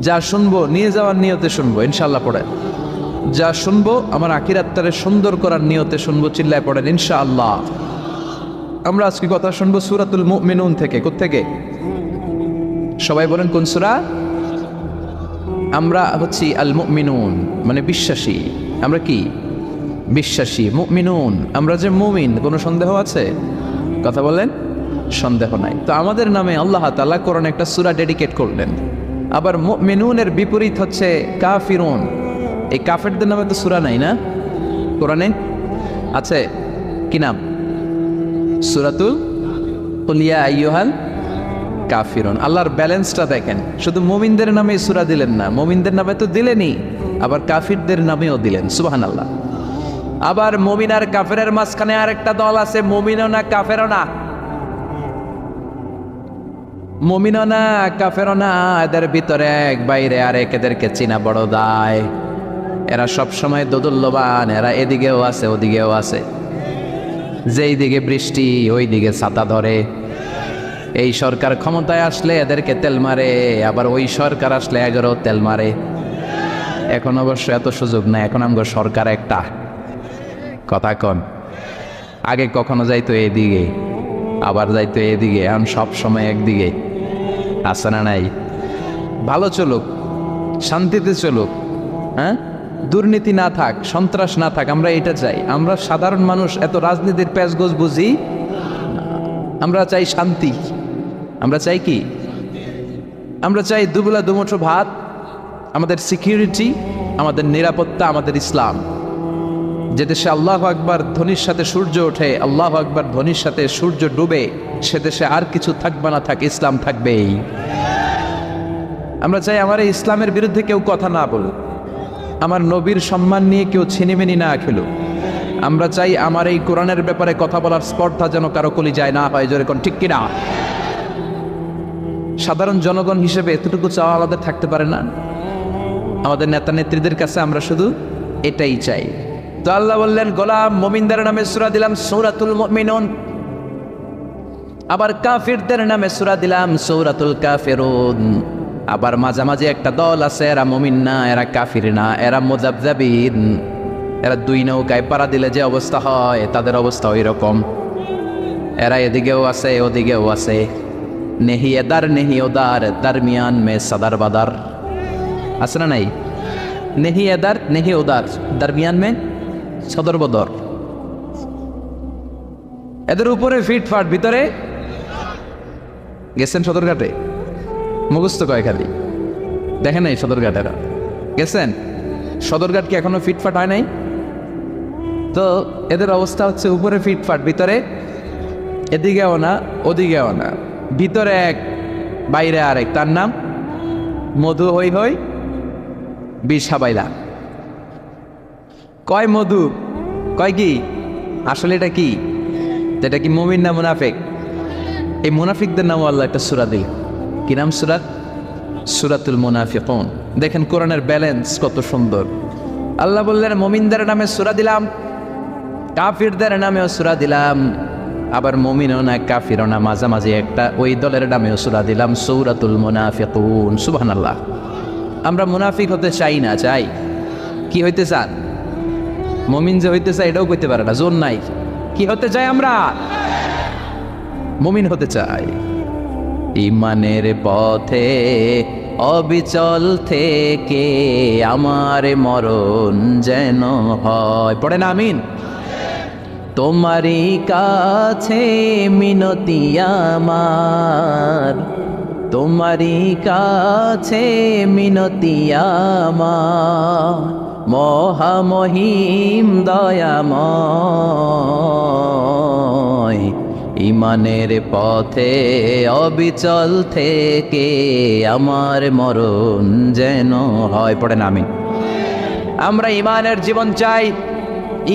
যা শুনবো নিয়ে যাওয়ার নিয়তে শুনবো, ইনশাল্লাহ পড়েন। যা শুনবো আমার আখিরাতটারে সুন্দর করার নিয়তে শুনবো, চিল্লায় পড়েন ইনশাআল্লাহ। আমরা আজকে কথা শুনবো সূরাতুল মুমিনুন থেকে। কোত্থেকে? সবাই বলেন কোন সূরা? আমরা হচ্ছি আল মুমিনুন, মানে বিশ্বাসী। আমরা কি? বিশ্বাসী। মুমিনুন, আমরা যে মুমিন, কোনো সন্দেহ আছে? কথা বলেন, সন্দেহ নাই। তো আমাদের নামে আল্লাহ তাআলা কোরআনে একটা সূরা ডেডিকেট করলেন। আবার মুমিনুনের বিপরীত হচ্ছে কাফিরুন। এই কাফেরদের নামে তো সূরা নাই না কোরআনে? আছে। কি নাম? সূরাতুল কুল ইয়া আইয়ুহাল কাফিরুন। আল্লাহর ব্যালেন্সটা দেখেন, শুধু মুমিনদের নামে সূরা দিলেন না, মুমিনদের নামে তো দিলেনই, আবার কাফিরদের নামেও দিলেন। সুবহানাল্লাহ। আবার মুমিন আর কাফেরের মাঝখানে আরেকটা দল আছে, মুমিনও না কাফেরও না। মুমিনও না কাফেরও না, এদের ভিতরে এক বাইরে আরেক, এদেরকে চিনা বড় দায়। এরা সব সময় দোদুল্যবান, এরা এদিকেও আছে ওদিকেও আছে। যেই দিকে বৃষ্টি ওই দিকে ছাতা ধরে। এই সরকার ক্ষমতায় আসলে এদেরকে তেল মারে, আবার ওই সরকার আসলে এগারো তেল মারে। এখন অবশ্য এত সুযোগ নাই, এখন আমগো সরকার একটা। কথা কন। আগে কখনো যাইতো এদিকে, আবার যাইতো এদিকে, এখন সব সময় একদিকে। আছে না নাই? ভালো চলুক, শান্তিতে চলুক, হ্যাঁ, দুর্নীতি না থাক, সন্ত্রাস না থাক, আমরা এটা চাই। আমরা সাধারণ মানুষ এত রাজনীতির প্যাচগোজ বুঝি। আমরা চাই শান্তি। আমরা চাই কি? আমরা চাই দুবেলা দুমুঠো ভাত, আমাদের সিকিউরিটি, আমাদের নিরাপত্তা, আমাদের ইসলাম। যে দেশে আল্লাহু আকবার ধ্বনির সাথে সূর্য ওঠে, আল্লাহু আকবার ধ্বনির সাথে সূর্য ডুবে, সে দেশে আর কিছু থাকবে না থাক, ইসলাম থাকবেই। আমরা চাই আমার এই ইসলামের বিরুদ্ধে কেউ কথা না বলুক, আমার নবীর সম্মান নিয়ে কেউ ছিনিমিনি না খেলুক। আমরা চাই আমার এই কোরআনের ব্যাপারে কথা বলার স্পর্ধা যেন কারো কলিজায় না হয়। জোরে কোন ঠিক কিনা? সাধারণ জনগণ হিসেবে এতটুকু চাওয়া আলাদা থাকতে পারে না? আমাদের নেতা নেত্রীদের কাছে আমরা শুধু এটাই চাই। তো আল্লাহ বললেন, গোলাম মুমিনদের নামে সূরা দিলাম সূরাতুল মুমিনুন, আবার কাফিরদের নামে সূরা দিলাম সূরাতুল কাফিরুন। আবার মাঝামাঝি একটা দল আছে, এরা মুমিন না, এরা কাফির না, এরা মুযাবযাবিন। এরা দুই নৌকায় পাড়া দিলে যে অবস্থা হয়, তাদের অবস্থা ওই রকম। এরা এদিকেও আছে ওদিকেও আছে, নেহি এদার নেহি ওদার, দরমিয়ান মে সদর বাদার। আছে না নাই? নেহি এদার নেহি ওদার, দরমিয়ান মে সদর বদর। এদের উপরে ফিটফাট, ভিতরে গেছেন সদরঘাটে? মুখস্থ কয় খালি, দেখেন নাই সদরঘাটেরা গেছেন? সদরঘাট কি এখনো ফিটফাট হয় নাই? তো এদের অবস্থা হচ্ছে উপরে ফিটফাট, ভিতরে এদিকেও না ওদিকেও না, ভিতরে এক বাইরে আরেক। তার নাম মধু হই হই বিষ হাবাইলা। কয় মধু, কয় কি? আসলে এটা কি? এটা কি মুমিন না মুনাফিক? এই মুনাফিকদের নামও আল্লাহ একটা সূরা দিল। কি নাম সূরা? সূরাতুল মুনাফিকুন। দেখেন কোরআনের ব্যালেন্স কত সুন্দর। আল্লাহ বললেন মুমিনদের নামে সূরা দিলাম, কাফিরদের নামেও সূরা দিলাম, আবার মুমিনও না কাফিরও না, মাঝামাঝি একটা ওই দলের নামেও সূরা দিলাম সূরাতুল মুনাফিকুন। সুবহানাল্লাহ। আমরা মুনাফিক হতে চাই না, চাই কি হইতে চান? মুমিন যে হইতে চাই এটাও কইতে পারে না, জোর নাই। কি হতে চাই আমরা? মুমিন হতে চাই। ইমানের পথে অবিচল থেকে আমার মরণ যেন হয়, পড়েন আমিন। তোমারই কাছে মিনতি আমার, তোমারই কাছে মিনতি আমার, মহামহিম দয়াময়। ইমানের পথে অবিচল থেকে আমার মরণ যেন হয়, পড়েন আমিন। আমরা ইমানের জীবন চাই,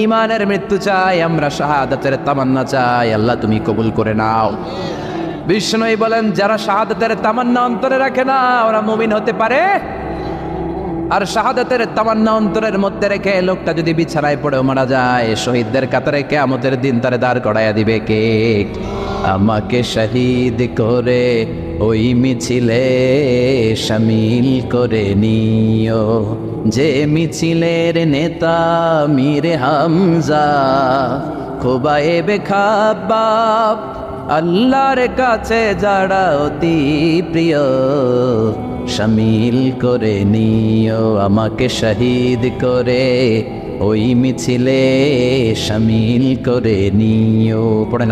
ইমানের মৃত্যু চাই, আমরা শাহাদাতের তামান্না চাই। আল্লাহ তুমি কবুল করে নাও। বিষ্ণু বলেন যারা শাহাদাতের তামান্না অন্তরে রাখে না ওরা মুমিন হতে পারে। আর শাহাদাতের তামান্না অন্তরের মধ্যে রেখে লোকটা যদি বিছানায় পড়েও মারা যায়, শহীদদের কাতারে কিয়ামতের দিন তারে দাঁড় করাইয়া দিবে কে? আমাকে শহীদ করে ওই মিছিলে শামিল করে নিও, যে মিছিলের নেতা মীর হামজা, খুবাইবে খাব্বাব, আল্লাহর কাছে যারা অতি প্রিয়, শামিল করে নিও। আমাকে শহীদ করে ওই মিছিলে শামিল করে নিও, পড়ে না।